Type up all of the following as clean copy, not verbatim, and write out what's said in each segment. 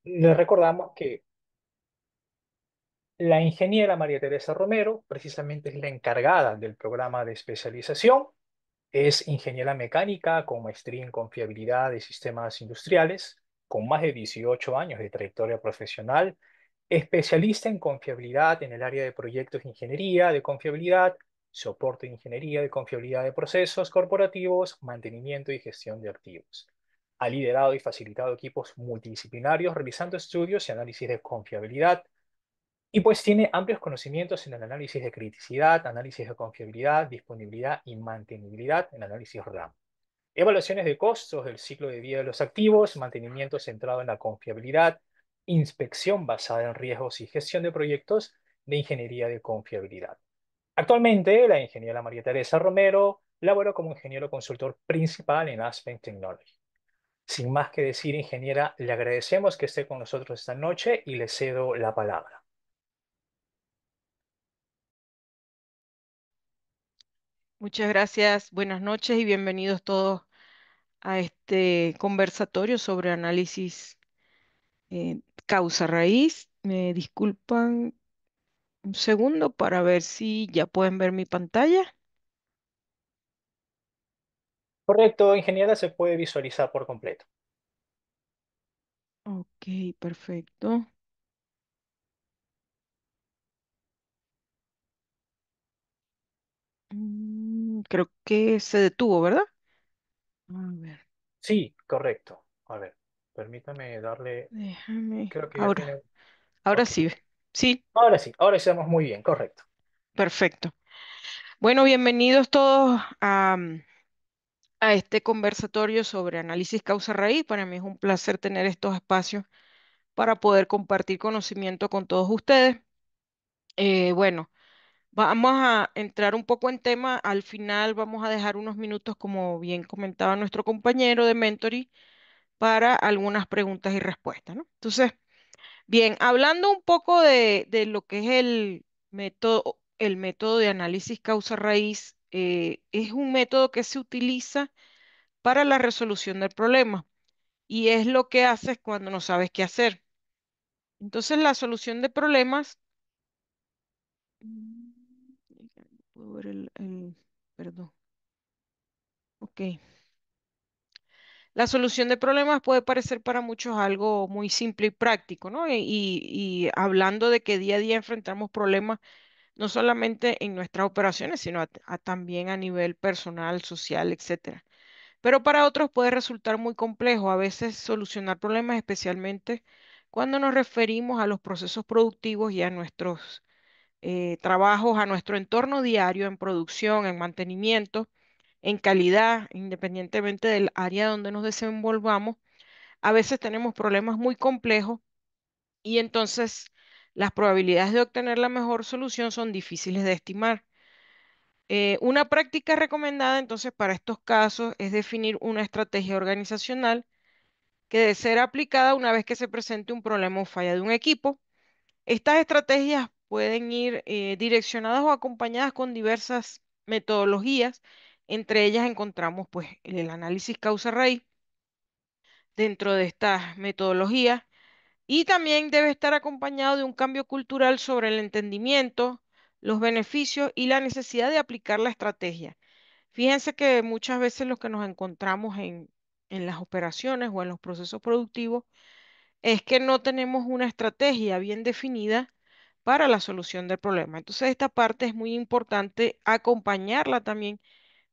Les recordamos que la ingeniera María Teresa Romero precisamente es la encargada del programa de especialización. Es ingeniera mecánica con maestría en confiabilidad de sistemas industriales, con más de 18 años de trayectoria profesional, especialista en confiabilidad en el área de proyectos de ingeniería de confiabilidad, soporte de ingeniería de confiabilidad de procesos corporativos, mantenimiento y gestión de activos. Ha liderado y facilitado equipos multidisciplinarios realizando estudios y análisis de confiabilidad y pues tiene amplios conocimientos en el análisis de criticidad, análisis de confiabilidad, disponibilidad y mantenibilidad en análisis RAM. Evaluaciones de costos del ciclo de vida de los activos, mantenimiento centrado en la confiabilidad, inspección basada en riesgos y gestión de proyectos de ingeniería de confiabilidad. Actualmente, la ingeniera María Teresa Romero labora como ingeniero consultor principal en Aspen Technology. Sin más que decir, ingeniera, le agradecemos que esté con nosotros esta noche y le cedo la palabra. Muchas gracias, buenas noches y bienvenidos todos a este conversatorio sobre análisis causa-raíz. Me disculpan un segundo para ver si ya pueden ver mi pantalla. Correcto, ingeniera, se puede visualizar por completo. Ok, perfecto. Creo que se detuvo, ¿verdad? A ver, Sí, correcto. A ver, permítame darle, déjame. creo que ya Ahora, tiene, ahora ok. sí. Sí, Ahora sí estamos muy bien, correcto. perfecto. Bueno, bienvenidos todos a este conversatorio sobre análisis causa-raíz. Para mí es un placer tener estos espacios para poder compartir conocimiento con todos ustedes. Bueno, vamos a entrar un poco en tema. Al final vamos a dejar unos minutos, como bien comentaba nuestro compañero de Mentoring, para algunas preguntas y respuestas, ¿no? Entonces, bien, hablando un poco de lo que es el método de análisis causa-raíz, es un método que se utiliza para la resolución del problema y es lo que haces cuando no sabes qué hacer. Entonces, la solución de problemas. Mm, no puedo ver perdón. Ok. La solución de problemas puede parecer para muchos algo muy simple y práctico, ¿no? Y hablando de que día a día enfrentamos problemas no solamente en nuestras operaciones, sino también a nivel personal, social, etcétera. Pero para otros puede resultar muy complejo a veces solucionar problemas, especialmente cuando nos referimos a los procesos productivos y a nuestros trabajos, a nuestro entorno diario en producción, en mantenimiento, en calidad, independientemente del área donde nos desenvolvamos. A veces tenemos problemas muy complejos y entonces las probabilidades de obtener la mejor solución son difíciles de estimar. Una práctica recomendada entonces para estos casos es definir una estrategia organizacional que debe ser aplicada una vez que se presente un problema o falla de un equipo. Estas estrategias pueden ir direccionadas o acompañadas con diversas metodologías. Entre ellas encontramos pues el análisis causa-raíz dentro de estas metodologías y también debe estar acompañado de un cambio cultural sobre el entendimiento, los beneficios y la necesidad de aplicar la estrategia. Fíjense que muchas veces lo que nos encontramos en las operaciones o en los procesos productivos es que no tenemos una estrategia bien definida para la solución del problema. Entonces, esta parte es muy importante acompañarla también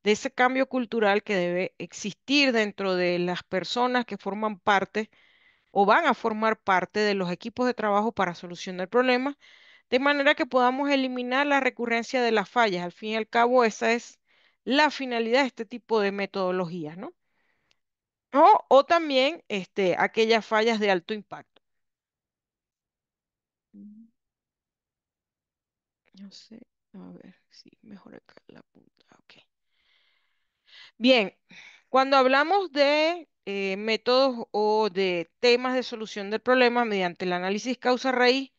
de ese cambio cultural que debe existir dentro de las personas que forman parte o van a formar parte de los equipos de trabajo para solucionar problemas, de manera que podamos eliminar la recurrencia de las fallas. Al fin y al cabo, esa es la finalidad de este tipo de metodologías, ¿no? O también aquellas fallas de alto impacto. Mm, No sé, a ver si mejor acá la punta. Ok. Bien, cuando hablamos de métodos o de temas de solución del problema mediante el análisis causa-raíz,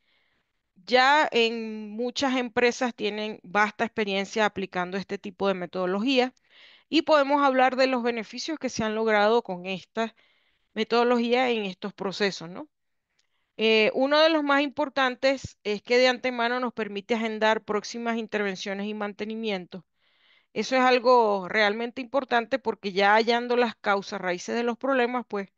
ya en muchas empresas tienen vasta experiencia aplicando este tipo de metodología y podemos hablar de los beneficios que se han logrado con esta metodología en estos procesos, ¿no? Uno de los más importantes es que de antemano nos permite agendar próximas intervenciones y mantenimiento. Eso es algo realmente importante porque ya hallando las causas raíces de los problemas, pues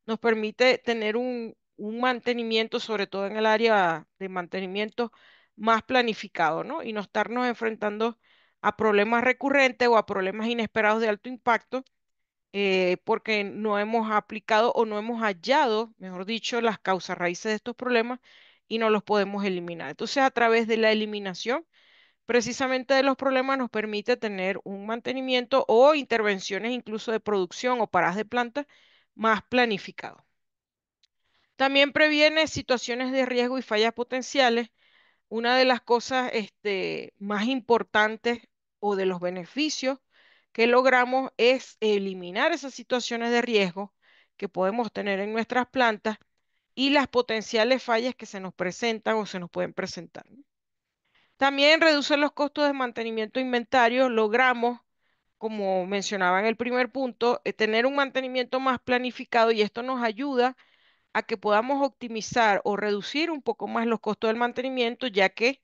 nos permite tener un mantenimiento, sobre todo en el área de mantenimiento, más planificado, ¿no? Y no estarnos enfrentando a problemas recurrentes o a problemas inesperados de alto impacto, porque no hemos aplicado o no hemos hallado, mejor dicho, las causas raíces de estos problemas y no los podemos eliminar. Entonces, a través de la eliminación precisamente de los problemas nos permite tener un mantenimiento o intervenciones incluso de producción o paradas de planta más planificado. También previene situaciones de riesgo y fallas potenciales. Una de las cosas más importantes o de los beneficios que logramos es eliminar esas situaciones de riesgo que podemos tener en nuestras plantas y las potenciales fallas que se nos presentan o se nos pueden presentar, ¿no? También reduce los costos de mantenimiento de inventario. Logramos, como mencionaba en el primer punto, tener un mantenimiento más planificado y esto nos ayuda a que podamos optimizar o reducir un poco más los costos del mantenimiento, ya que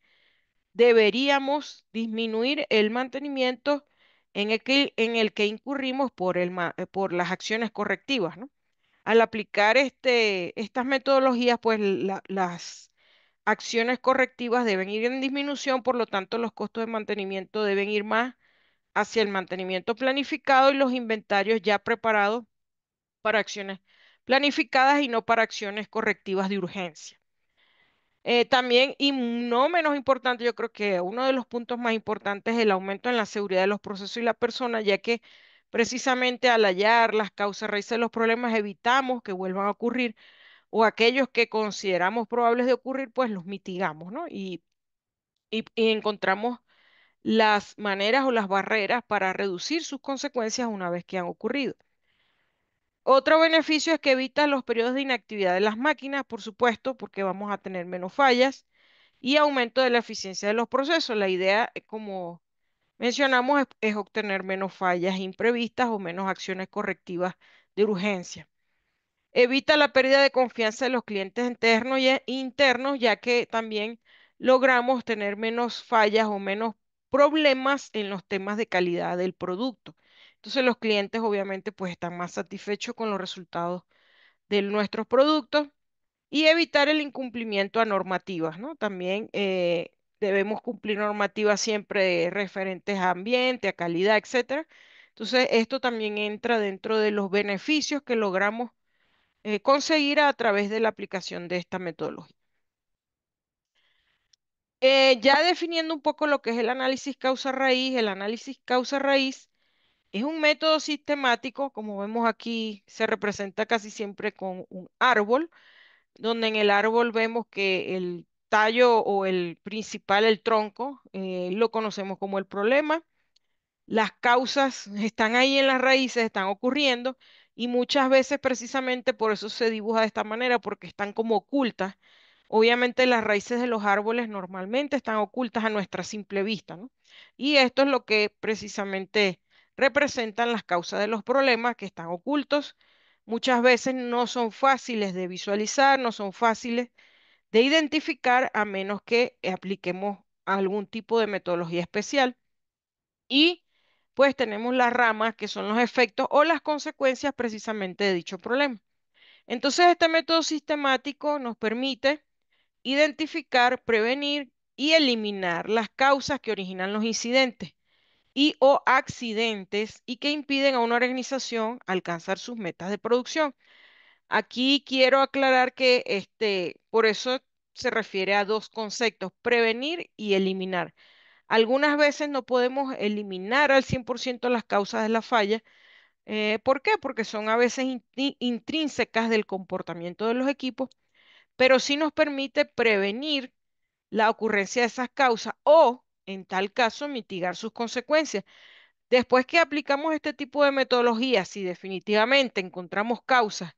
deberíamos disminuir el mantenimiento en el que incurrimos por las acciones correctivas, ¿no? Al aplicar estas metodologías, pues las acciones correctivas deben ir en disminución, por lo tanto los costos de mantenimiento deben ir más hacia el mantenimiento planificado y los inventarios ya preparados para acciones planificadas y no para acciones correctivas de urgencia. También, y no menos importante, yo creo que uno de los puntos más importantes es el aumento en la seguridad de los procesos y la persona, ya que precisamente al hallar las causas raíces de los problemas evitamos que vuelvan a ocurrir o aquellos que consideramos probables de ocurrir, pues los mitigamos, ¿no? Y encontramos las maneras o las barreras para reducir sus consecuencias una vez que han ocurrido. Otro beneficio es que evita los periodos de inactividad de las máquinas, por supuesto, porque vamos a tener menos fallas y aumento de la eficiencia de los procesos. La idea, como mencionamos, es obtener menos fallas imprevistas o menos acciones correctivas de urgencia. Evita la pérdida de confianza de los clientes internos internos, ya que también logramos tener menos fallas o menos problemas en los temas de calidad del producto. Entonces los clientes obviamente pues están más satisfechos con los resultados de nuestros productos y evitar el incumplimiento a normativas, ¿no? También debemos cumplir normativas siempre referentes a ambiente, a calidad, etcétera. Entonces esto también entra dentro de los beneficios que logramos conseguir a través de la aplicación de esta metodología. Ya definiendo un poco lo que es el análisis causa-raíz, el análisis causa-raíz es un método sistemático, como vemos aquí, se representa casi siempre con un árbol, donde en el árbol vemos que el tallo o el principal, el tronco, lo conocemos como el problema. Las causas están ahí en las raíces, están ocurriendo y muchas veces precisamente por eso se dibuja de esta manera, porque están como ocultas. Obviamente las raíces de los árboles normalmente están ocultas a nuestra simple vista, ¿no? Y esto es lo que precisamente representan las causas de los problemas que están ocultos. Muchas veces no son fáciles de visualizar, no son fáciles de identificar a menos que apliquemos algún tipo de metodología especial. Y pues tenemos las ramas que son los efectos o las consecuencias precisamente de dicho problema. Entonces, este método sistemático nos permite identificar, prevenir y eliminar las causas que originan los incidentes y o accidentes y que impiden a una organización alcanzar sus metas de producción. Aquí quiero aclarar que por eso se refiere a dos conceptos, prevenir y eliminar. Algunas veces no podemos eliminar al 100% las causas de la falla. ¿Por qué? Porque son a veces intrínsecas del comportamiento de los equipos, pero sí nos permite prevenir la ocurrencia de esas causas o, en tal caso, mitigar sus consecuencias. Después que aplicamos este tipo de metodologías, si definitivamente encontramos causas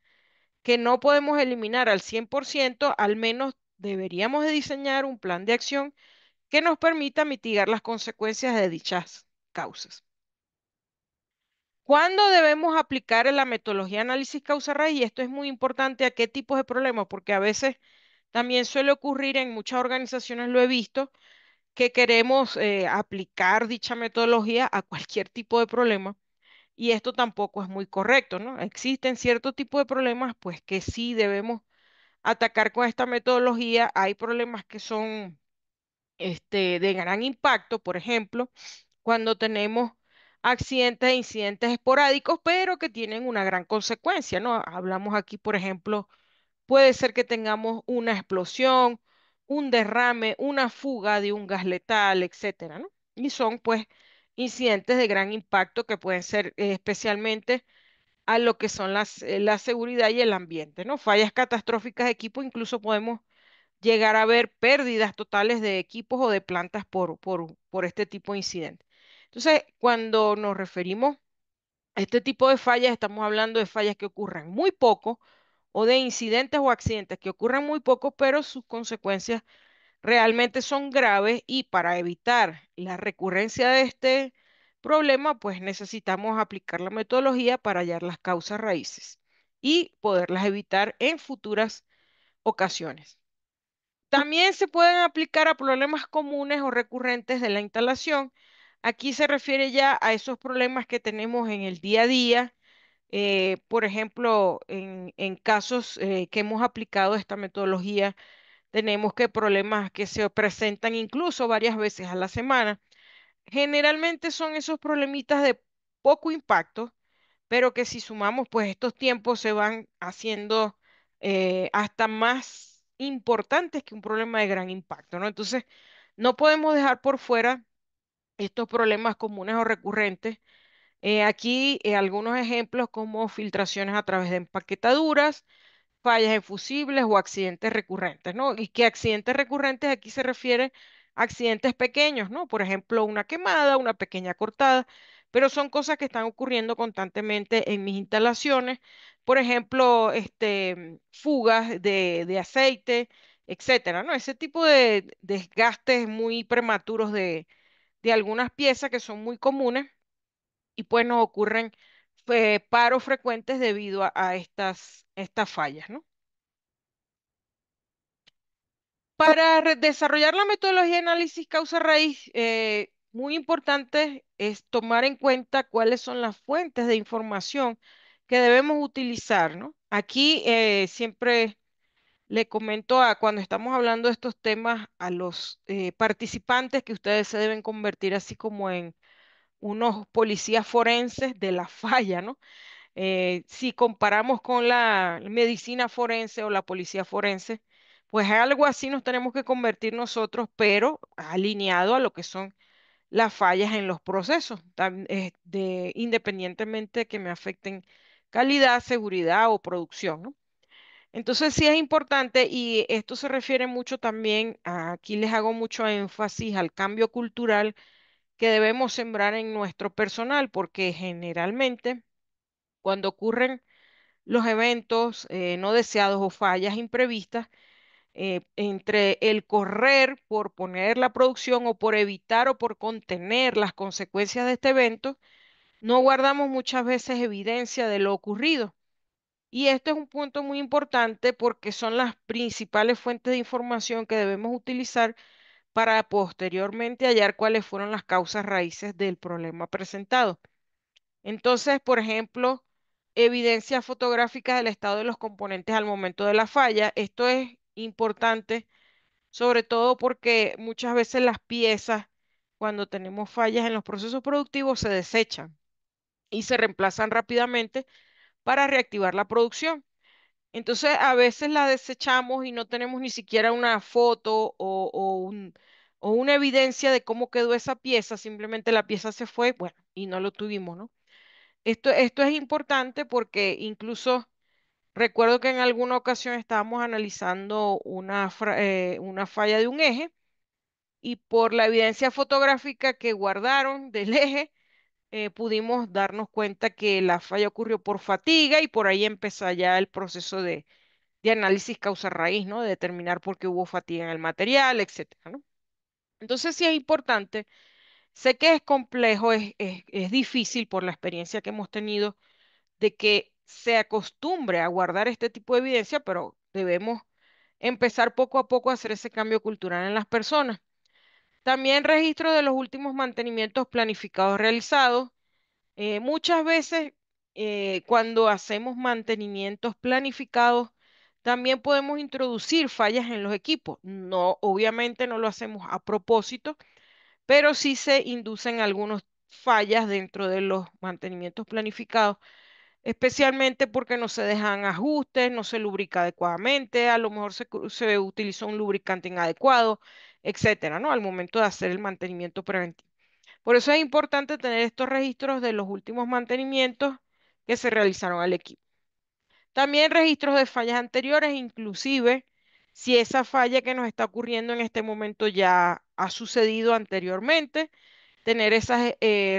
que no podemos eliminar al 100%, al menos deberíamos de diseñar un plan de acción que nos permita mitigar las consecuencias de dichas causas. ¿Cuándo debemos aplicar la metodología de análisis causa-raíz? Y esto es muy importante a qué tipos de problemas, porque a veces También suele ocurrir en muchas organizaciones, lo he visto, que queremos aplicar dicha metodología a cualquier tipo de problema y esto tampoco es muy correcto, ¿no? Existen ciertos tipos de problemas, pues que sí debemos atacar con esta metodología. Hay problemas que son de gran impacto, por ejemplo, cuando tenemos accidentes e incidentes esporádicos, pero que tienen una gran consecuencia, ¿no? Hablamos aquí, por ejemplo, puede ser que tengamos una explosión, un derrame, una fuga de un gas letal, etcétera, ¿no? Y son, pues, incidentes de gran impacto que pueden ser especialmente a lo que son la seguridad y el ambiente, ¿no? Fallas catastróficas de equipo, incluso podemos llegar a ver pérdidas totales de equipos o de plantas por este tipo de incidentes. Entonces, cuando nos referimos a este tipo de fallas, estamos hablando de fallas que ocurren muy poco o de incidentes o accidentes que ocurren muy poco, pero sus consecuencias realmente son graves y para evitar la recurrencia de este problema, pues necesitamos aplicar la metodología para hallar las causas raíces y poderlas evitar en futuras ocasiones. También se pueden aplicar a problemas comunes o recurrentes de la instalación. Aquí se refiere ya a esos problemas que tenemos en el día a día. Por ejemplo, en casos que hemos aplicado esta metodología, tenemos que problemas que se presentan incluso varias veces a la semana. Generalmente son esos problemitas de poco impacto, pero que si sumamos, pues estos tiempos se van haciendo hasta más importantes que un problema de gran impacto, ¿no? Entonces, no podemos dejar por fuera estos problemas comunes o recurrentes. Aquí algunos ejemplos como filtraciones a través de empaquetaduras, fallas en fusibles o accidentes recurrentes, ¿no? Y que accidentes recurrentes aquí se refiere a accidentes pequeños, ¿no? Por ejemplo, una quemada, una pequeña cortada, pero son cosas que están ocurriendo constantemente en mis instalaciones. Por ejemplo, fugas de aceite, etcétera, ¿no? Ese tipo de desgastes muy prematuros de algunas piezas que son muy comunes y pues nos ocurren paros frecuentes debido a estas fallas, ¿no? Para desarrollar la metodología de análisis causa-raíz, muy importante es tomar en cuenta cuáles son las fuentes de información que debemos utilizar, ¿no? Aquí siempre le comento cuando estamos hablando de estos temas a los participantes que ustedes se deben convertir así como en unos policías forenses de la falla, ¿no? Si comparamos con la medicina forense o la policía forense, pues algo así nos tenemos que convertir nosotros, pero alineado a lo que son las fallas en los procesos, independientemente que me afecten calidad, seguridad o producción, ¿no? Entonces sí es importante y esto se refiere mucho también, aquí les hago mucho énfasis al cambio cultural que debemos sembrar en nuestro personal, porque generalmente cuando ocurren los eventos no deseados o fallas imprevistas, entre el correr por poner la producción o por evitar o por contener las consecuencias de este evento, no guardamos muchas veces evidencia de lo ocurrido. Y este es un punto muy importante porque son las principales fuentes de información que debemos utilizar para posteriormente hallar cuáles fueron las causas raíces del problema presentado. Entonces, por ejemplo, evidencia fotográfica del estado de los componentes al momento de la falla. Esto es importante, sobre todo porque muchas veces las piezas, cuando tenemos fallas en los procesos productivos, se desechan y se reemplazan rápidamente para reactivar la producción. Entonces, a veces la desechamos y no tenemos ni siquiera una foto o una evidencia de cómo quedó esa pieza, simplemente la pieza se fue, bueno, y no lo tuvimos, ¿no? Esto es importante porque incluso recuerdo que en alguna ocasión estábamos analizando una falla de un eje y por la evidencia fotográfica que guardaron del eje, pudimos darnos cuenta que la falla ocurrió por fatiga y por ahí empezó ya el proceso de análisis causa-raíz, ¿no? De determinar por qué hubo fatiga en el material, etcétera, ¿no? Entonces sí es importante. Sé que es complejo, es difícil por la experiencia que hemos tenido de que se acostumbre a guardar este tipo de evidencia, pero debemos empezar poco a poco a hacer ese cambio cultural en las personas. También registro de los últimos mantenimientos planificados realizados. Muchas veces cuando hacemos mantenimientos planificados, también podemos introducir fallas en los equipos. No, obviamente no lo hacemos a propósito, pero sí se inducen algunas fallas dentro de los mantenimientos planificados, especialmente porque no se dejan ajustes, no se lubrica adecuadamente, a lo mejor se utilizó un lubricante inadecuado, etcétera, ¿no? Al momento de hacer el mantenimiento preventivo. Por eso es importante tener estos registros de los últimos mantenimientos que se realizaron al equipo. También registros de fallas anteriores, inclusive si esa falla que nos está ocurriendo en este momento ya ha sucedido anteriormente, tener esos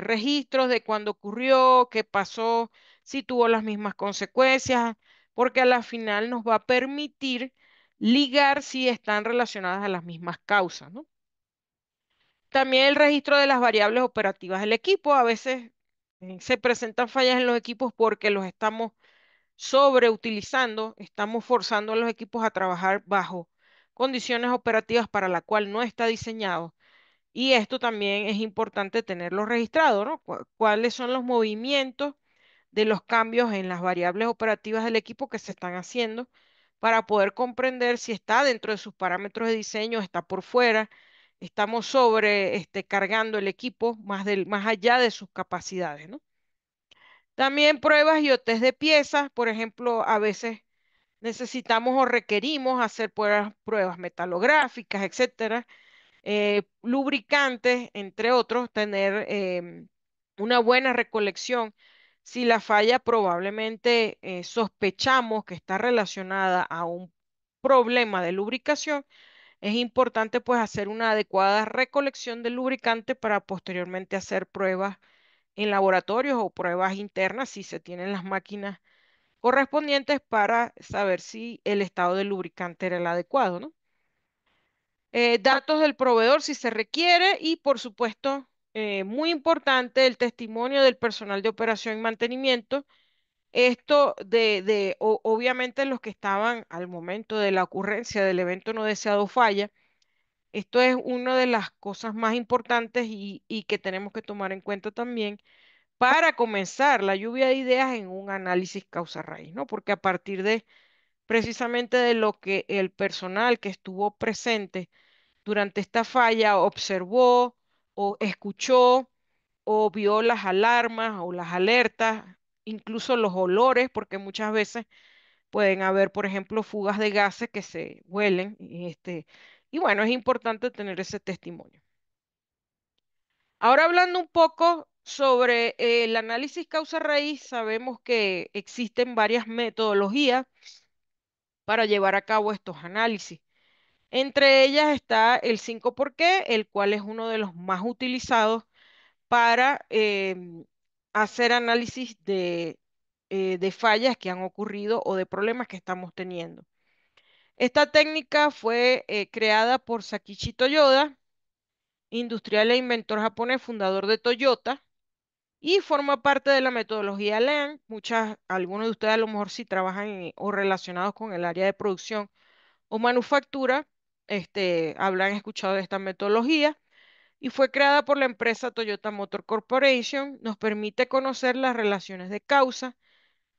registros de cuándo ocurrió, qué pasó, si tuvo las mismas consecuencias, porque a la final nos va a permitir ligar si están relacionadas a las mismas causas, ¿no? También el registro de las variables operativas del equipo. A veces se presentan fallas en los equipos porque los estamos sobreutilizando, estamos forzando a los equipos a trabajar bajo condiciones operativas para la cual no está diseñado. Y esto también es importante tenerlo registrado, ¿no? ¿Cuáles son los movimientos de los cambios en las variables operativas del equipo que se están haciendo para poder comprender si está dentro de sus parámetros de diseño, está por fuera, estamos sobre cargando el equipo más allá de sus capacidades, ¿no? También pruebas y o test de piezas, por ejemplo, a veces necesitamos o requerimos hacer pruebas metalográficas, etcétera, lubricantes, entre otros, tener una buena recolección. Si la falla probablemente sospechamos que está relacionada a un problema de lubricación, es importante pues hacer una adecuada recolección del lubricante para posteriormente hacer pruebas en laboratorios o pruebas internas si se tienen las máquinas correspondientes para saber si el estado del lubricante era el adecuado, ¿no? Datos del proveedor si se requiere y, por supuesto, muy importante, el testimonio del personal de operación y mantenimiento. Esto obviamente los que estaban al momento de la ocurrencia del evento no deseado o falla. Esto es una de las cosas más importantes y que tenemos que tomar en cuenta también para comenzar la lluvia de ideas en un análisis causa-raíz, ¿no? Porque a partir de precisamente de lo que el personal que estuvo presente durante esta falla observó o escuchó o vio las alarmas o las alertas, incluso los olores, porque muchas veces pueden haber, por ejemplo, fugas de gases que se huelen y bueno, es importante tener ese testimonio. Ahora hablando un poco sobre el análisis causa-raíz, sabemos que existen varias metodologías para llevar a cabo estos análisis. Entre ellas está el 5 por qué, el cual es uno de los más utilizados para hacer análisis de fallas que han ocurrido o de problemas que estamos teniendo. Esta técnica fue creada por Sakichi Toyoda, industrial e inventor japonés, fundador de Toyota, y forma parte de la metodología Lean. Algunos de ustedes a lo mejor sí trabajan o relacionados con el área de producción o manufactura, habrán escuchado de esta metodología y fue creada por la empresa Toyota Motor Corporation. Nos permite conocer las relaciones de causa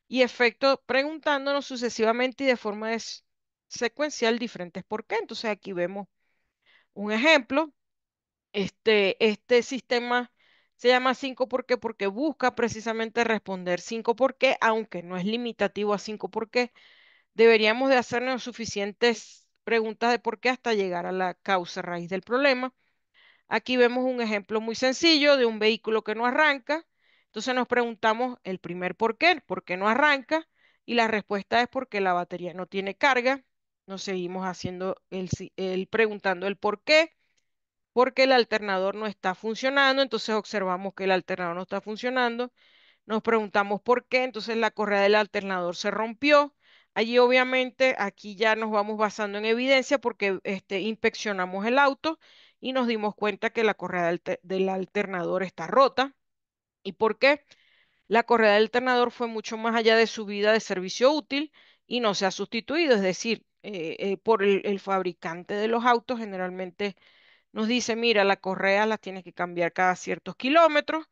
y efecto preguntándonos sucesivamente y de forma secuencial diferentes por qué. Entonces aquí vemos un ejemplo. Este sistema se llama 5 por qué porque busca precisamente responder 5 por qué, aunque no es limitativo a 5 por qué. Deberíamos de hacernos suficientes preguntas de por qué hasta llegar a la causa raíz del problema. Aquí vemos un ejemplo muy sencillo de un vehículo que no arranca. Entonces nos preguntamos el primer por qué no arranca? Y la respuesta es porque la batería no tiene carga. Nos seguimos haciendo preguntando el por qué, porque el alternador no está funcionando. Entonces observamos que el alternador no está funcionando. Nos preguntamos por qué, entonces la correa del alternador se rompió. Allí obviamente aquí ya nos vamos basando en evidencia porque inspeccionamos el auto y nos dimos cuenta que la correa del alternador está rota. ¿Y por qué? La correa del alternador fue mucho más allá de su vida de servicio útil y no se ha sustituido, es decir, por el fabricante de los autos. Generalmente nos dice, mira, la correa la tienes que cambiar cada ciertos kilómetros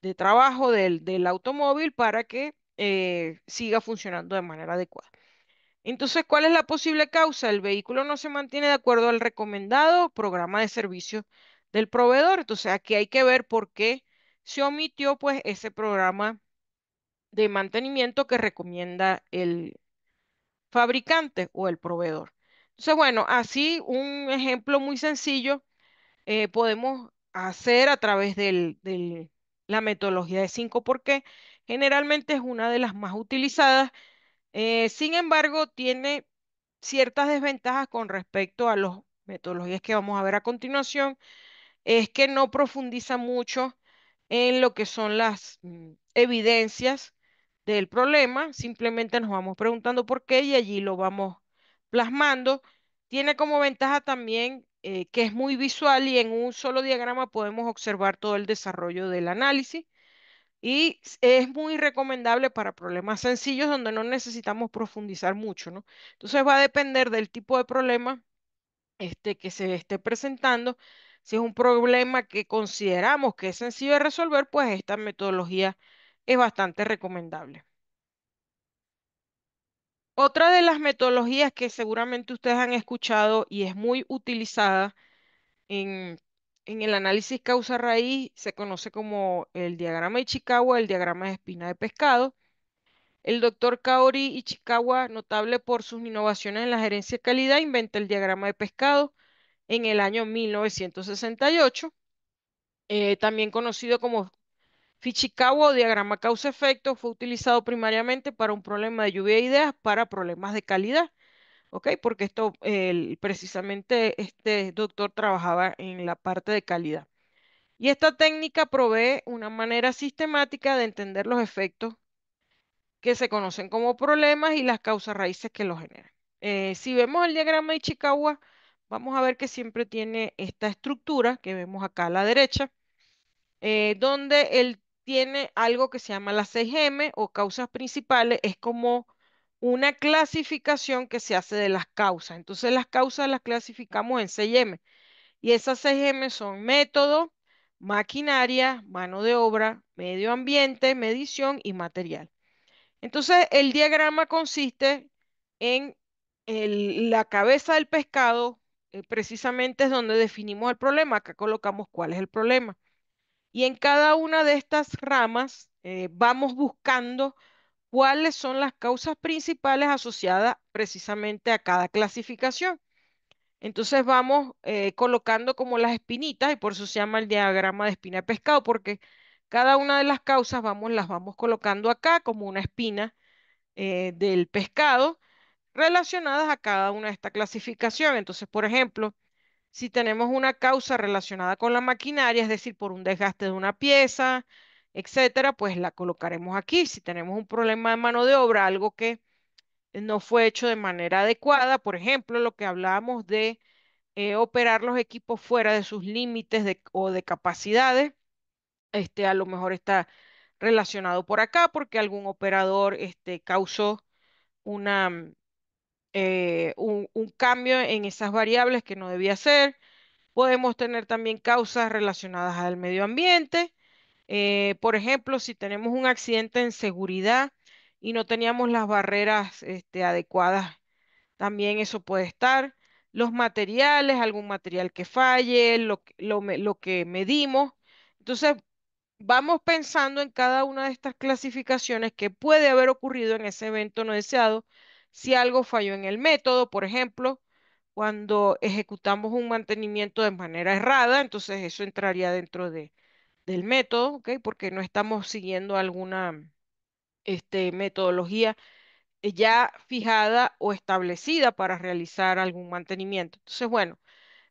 de trabajo del automóvil para que siga funcionando de manera adecuada. Entonces, ¿cuál es la posible causa? El vehículo no se mantiene de acuerdo al recomendado programa de servicio del proveedor. Entonces, aquí hay que ver por qué se omitió pues ese programa de mantenimiento que recomienda el fabricante o el proveedor. Entonces, bueno, así un ejemplo muy sencillo podemos hacer a través la metodología de 5 porque generalmente es una de las más utilizadas. Sin embargo, tiene ciertas desventajas con respecto a las metodologías que vamos a ver a continuación, es que no profundiza mucho en lo que son las evidencias del problema, simplemente nos vamos preguntando por qué y allí lo vamos plasmando. Tiene como ventaja también que es muy visual y en un solo diagrama podemos observar todo el desarrollo del análisis y es muy recomendable para problemas sencillos donde no necesitamos profundizar mucho, ¿no? Entonces va a depender del tipo de problema que se esté presentando. Si es un problema que consideramos que es sencillo de resolver, pues esta metodología es bastante recomendable. Otra de las metodologías que seguramente ustedes han escuchado y es muy utilizada en, en el análisis causa-raíz se conoce como el diagrama de Ichikawa, el diagrama de espina de pescado. El doctor Kaori Ichikawa, notable por sus innovaciones en la gerencia de calidad, inventa el diagrama de pescado en el año 1968, también conocido como Fichikawa o diagrama causa-efecto, fue utilizado primariamente para un problema de lluvia de ideas para problemas de calidad, ¿ok? Porque esto, precisamente este doctor trabajaba en la parte de calidad. Y esta técnica provee una manera sistemática de entender los efectos que se conocen como problemas y las causas raíces que los generan. Si vemos el diagrama de Ichikawa, vamos a ver que siempre tiene esta estructura que vemos acá a la derecha, donde él tiene algo que se llama las 6M o causas principales, es como una clasificación que se hace de las causas. Entonces las causas las clasificamos en 6M y esas 6M son método, maquinaria, mano de obra, medio ambiente, medición y material. Entonces, el diagrama consiste en la cabeza del pescado, precisamente es donde definimos el problema. Acá colocamos cuál es el problema. Y en cada una de estas ramas vamos buscando cuáles son las causas principales asociadas precisamente a cada clasificación. Entonces vamos colocando como las espinitas y por eso se llama el diagrama de espina de pescado, porque cada una de las causas las vamos colocando acá como una espina del pescado relacionadas a cada una de esta clasificación. Entonces, por ejemplo, si tenemos una causa relacionada con la maquinaria, es decir, por un desgaste de una pieza, etcétera, pues la colocaremos aquí. Si tenemos un problema de mano de obra, algo que no fue hecho de manera adecuada, por ejemplo, lo que hablábamos de operar los equipos fuera de sus límites o de capacidades, a lo mejor está relacionado por acá porque algún operador causó un cambio en esas variables que no debía ser. Podemos tener también causas relacionadas al medio ambiente. Por ejemplo, si tenemos un accidente en seguridad y no teníamos las barreras adecuadas, también eso puede estar. Los materiales, algún material que falle, lo que medimos. Entonces, vamos pensando en cada una de estas clasificaciones que puede haber ocurrido en ese evento no deseado. Si algo falló en el método, por ejemplo, cuando ejecutamos un mantenimiento de manera errada, entonces eso entraría dentro del método, ¿ok? Porque no estamos siguiendo alguna metodología ya fijada o establecida para realizar algún mantenimiento. Entonces, bueno,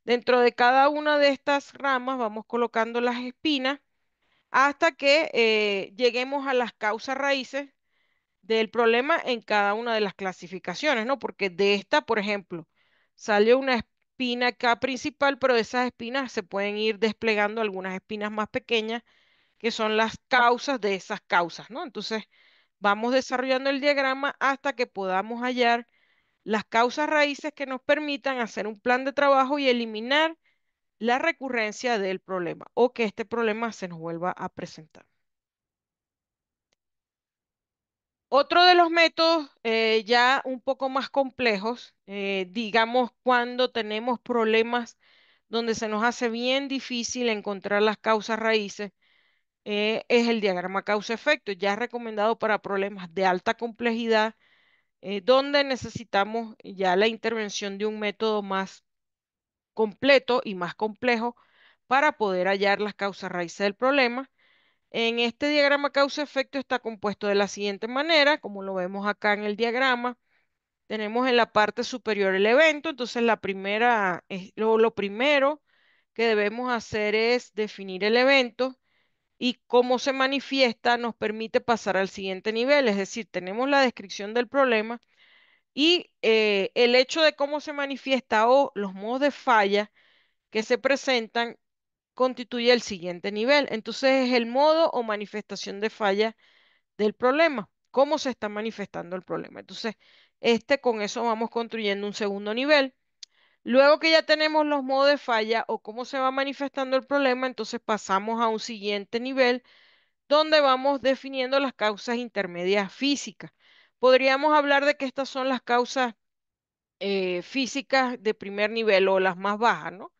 dentro de cada una de estas ramas vamos colocando las espinas hasta que lleguemos a las causas raíces del problema en cada una de las clasificaciones, ¿no? Porque de esta, por ejemplo, salió una espina acá principal, pero de esas espinas se pueden ir desplegando algunas espinas más pequeñas, que son las causas de esas causas, ¿no? Entonces, vamos desarrollando el diagrama hasta que podamos hallar las causas raíces que nos permitan hacer un plan de trabajo y eliminar la recurrencia del problema o que este problema se nos vuelva a presentar. Otro de los métodos ya un poco más complejos, digamos cuando tenemos problemas donde se nos hace bien difícil encontrar las causas raíces, es el diagrama causa-efecto, ya recomendado para problemas de alta complejidad, donde necesitamos ya la intervención de un método más completo y más complejo para poder hallar las causas raíces del problema. En este diagrama causa-efecto está compuesto de la siguiente manera, como lo vemos acá en el diagrama. Tenemos en la parte superior el evento, entonces lo primero que debemos hacer es definir el evento y cómo se manifiesta nos permite pasar al siguiente nivel, es decir, tenemos la descripción del problema y el hecho de cómo se manifiesta o los modos de falla que se presentan constituye el siguiente nivel. Entonces es el modo o manifestación de falla del problema, cómo se está manifestando el problema. Entonces, con eso vamos construyendo un segundo nivel. Luego que ya tenemos los modos de falla o cómo se va manifestando el problema, entonces pasamos a un siguiente nivel donde vamos definiendo las causas intermedias físicas. Podríamos hablar de que estas son las causas físicas de primer nivel o las más bajas, ¿no?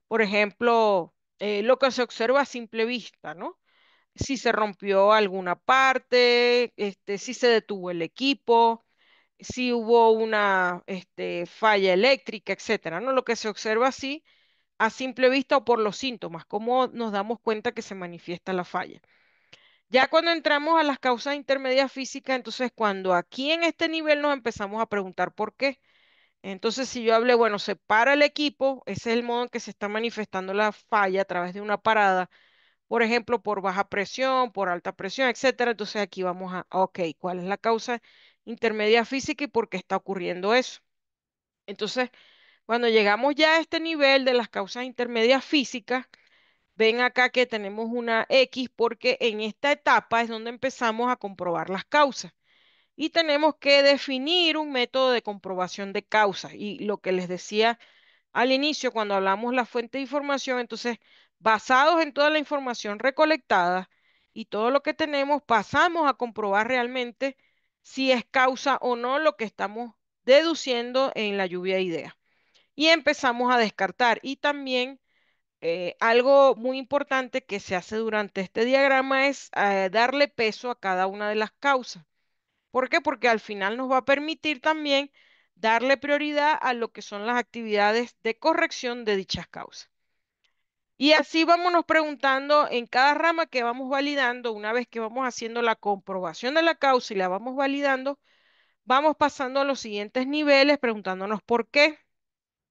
Por ejemplo, lo que se observa a simple vista, ¿no? Si se rompió alguna parte, si se detuvo el equipo, si hubo una falla eléctrica, etcétera, ¿no? Lo que se observa así a simple vista o por los síntomas, cómo nos damos cuenta que se manifiesta la falla. Ya cuando entramos a las causas intermedias físicas, entonces cuando aquí en este nivel nos empezamos a preguntar por qué. Entonces, si yo hablé, bueno, se para el equipo, ese es el modo en que se está manifestando la falla a través de una parada, por ejemplo, por baja presión, por alta presión, etcétera. Entonces aquí vamos ok, ¿cuál es la causa intermedia física y por qué está ocurriendo eso? Entonces, cuando llegamos ya a este nivel de las causas intermedias físicas, ven acá que tenemos una X porque en esta etapa es donde empezamos a comprobar las causas y tenemos que definir un método de comprobación de causas. Y lo que les decía al inicio, cuando hablamos la fuente de información, entonces, basados en toda la información recolectada y todo lo que tenemos, pasamos a comprobar realmente si es causa o no lo que estamos deduciendo en la lluvia de ideas. Y empezamos a descartar. Y también algo muy importante que se hace durante este diagrama es darle peso a cada una de las causas. ¿Por qué? Porque al final nos va a permitir también darle prioridad a lo que son las actividades de corrección de dichas causas. Y así vámonos preguntando en cada rama que vamos validando, una vez que vamos haciendo la comprobación de la causa y la vamos validando, vamos pasando a los siguientes niveles preguntándonos por qué,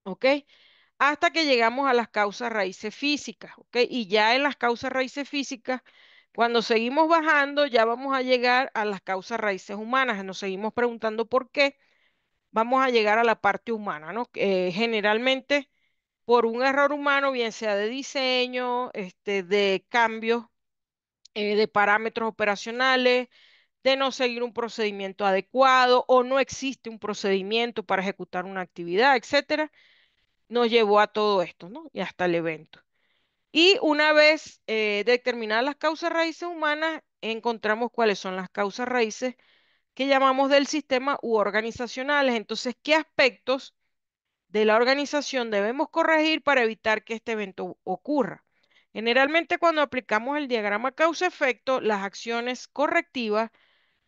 ¿ok? Hasta que llegamos a las causas raíces físicas, ¿ok? Y ya en las causas raíces físicas, cuando seguimos bajando, ya vamos a llegar a las causas raíces humanas. Nos seguimos preguntando por qué. Vamos a llegar a la parte humana, ¿no? Generalmente por un error humano, bien sea de diseño, de cambios de parámetros operacionales, de no seguir un procedimiento adecuado o no existe un procedimiento para ejecutar una actividad, etcétera, nos llevó a todo esto, ¿no? Y hasta el evento. Y una vez determinadas las causas raíces humanas, encontramos cuáles son las causas raíces que llamamos del sistema u organizacionales. Entonces, ¿qué aspectos de la organización debemos corregir para evitar que este evento ocurra? Generalmente, cuando aplicamos el diagrama causa-efecto, las acciones correctivas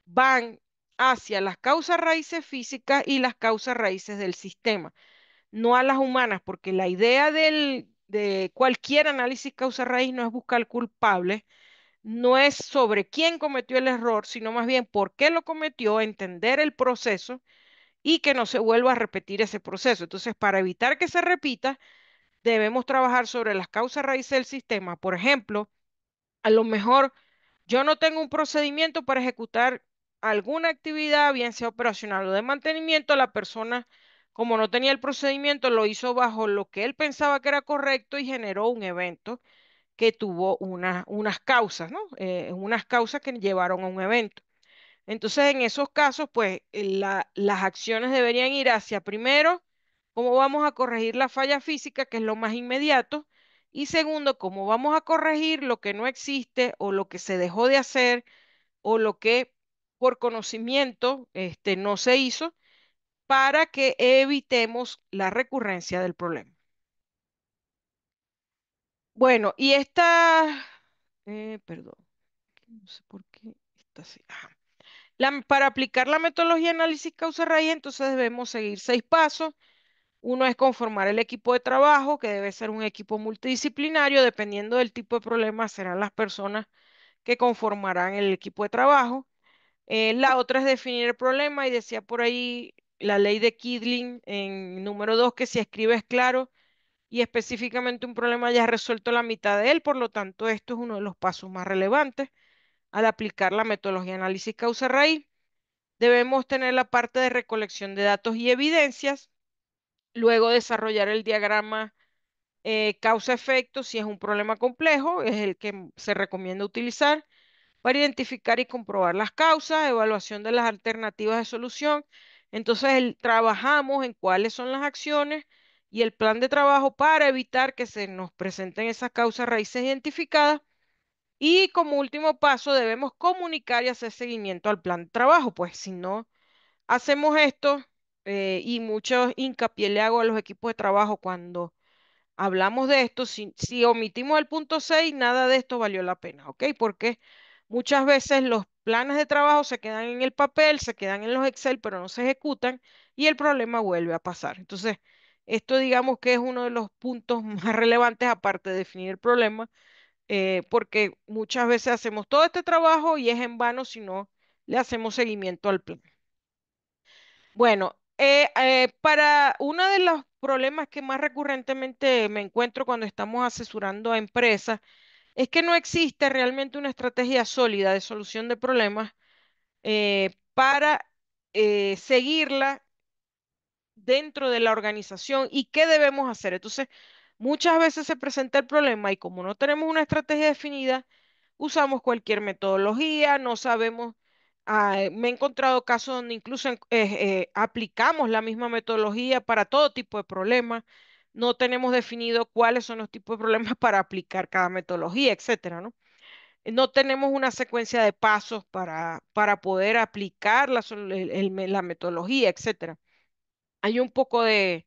van hacia las causas raíces físicas y las causas raíces del sistema, no a las humanas, porque la idea de cualquier análisis causa-raíz no es buscar culpables, no es sobre quién cometió el error, sino más bien por qué lo cometió, entender el proceso y que no se vuelva a repetir ese proceso. Entonces, para evitar que se repita, debemos trabajar sobre las causas raíces del sistema. Por ejemplo, a lo mejor yo no tengo un procedimiento para ejecutar alguna actividad, bien sea operacional o de mantenimiento. La persona, como no tenía el procedimiento, lo hizo bajo lo que él pensaba que era correcto y generó un evento que tuvo unas causas, ¿no? Unas causas que llevaron a un evento. Entonces, en esos casos, pues las acciones deberían ir hacia, primero, cómo vamos a corregir la falla física, que es lo más inmediato, y segundo, cómo vamos a corregir lo que no existe o lo que se dejó de hacer o lo que por conocimiento no se hizo para que evitemos la recurrencia del problema. Bueno, y perdón, no sé por qué está así. Ajá. Para aplicar la metodología de análisis causa-raíz, entonces debemos seguir 6 pasos. Uno es conformar el equipo de trabajo, que debe ser un equipo multidisciplinario. Dependiendo del tipo de problema, serán las personas que conformarán el equipo de trabajo. La otra es definir el problema y decía por ahí la ley de Quidling en número 2 que si escribes claro y específicamente un problema ya has resuelto la mitad de él, por lo tanto esto es uno de los pasos más relevantes al aplicar la metodología de análisis causa-raíz. Debemos tener la parte de recolección de datos y evidencias, luego desarrollar el diagrama causa-efecto si es un problema complejo, es el que se recomienda utilizar para identificar y comprobar las causas, evaluación de las alternativas de solución. Entonces, trabajamos en cuáles son las acciones y el plan de trabajo para evitar que se nos presenten esas causas raíces identificadas. Y como último paso, debemos comunicar y hacer seguimiento al plan de trabajo, pues si no hacemos esto, y mucho hincapié le hago a los equipos de trabajo cuando hablamos de esto, si omitimos el punto 6 nada de esto valió la pena, ¿ok? Porque muchas veces los planes de trabajo se quedan en el papel, se quedan en los Excel, pero no se ejecutan y el problema vuelve a pasar. Entonces, esto digamos que es uno de los puntos más relevantes aparte de definir el problema, porque muchas veces hacemos todo este trabajo y es en vano si no le hacemos seguimiento al plan. Bueno, para uno de los problemas que más recurrentemente me encuentro cuando estamos asesorando a empresas es que no existe realmente una estrategia sólida de solución de problemas para seguirla dentro de la organización y qué debemos hacer. Entonces, muchas veces se presenta el problema y como no tenemos una estrategia definida, usamos cualquier metodología, no sabemos. Me he encontrado casos donde incluso aplicamos la misma metodología para todo tipo de problemas. No tenemos definido cuáles son los tipos de problemas para aplicar cada metodología, etcétera, ¿no? No tenemos una secuencia de pasos para poder aplicar la metodología, etcétera. Hay un poco de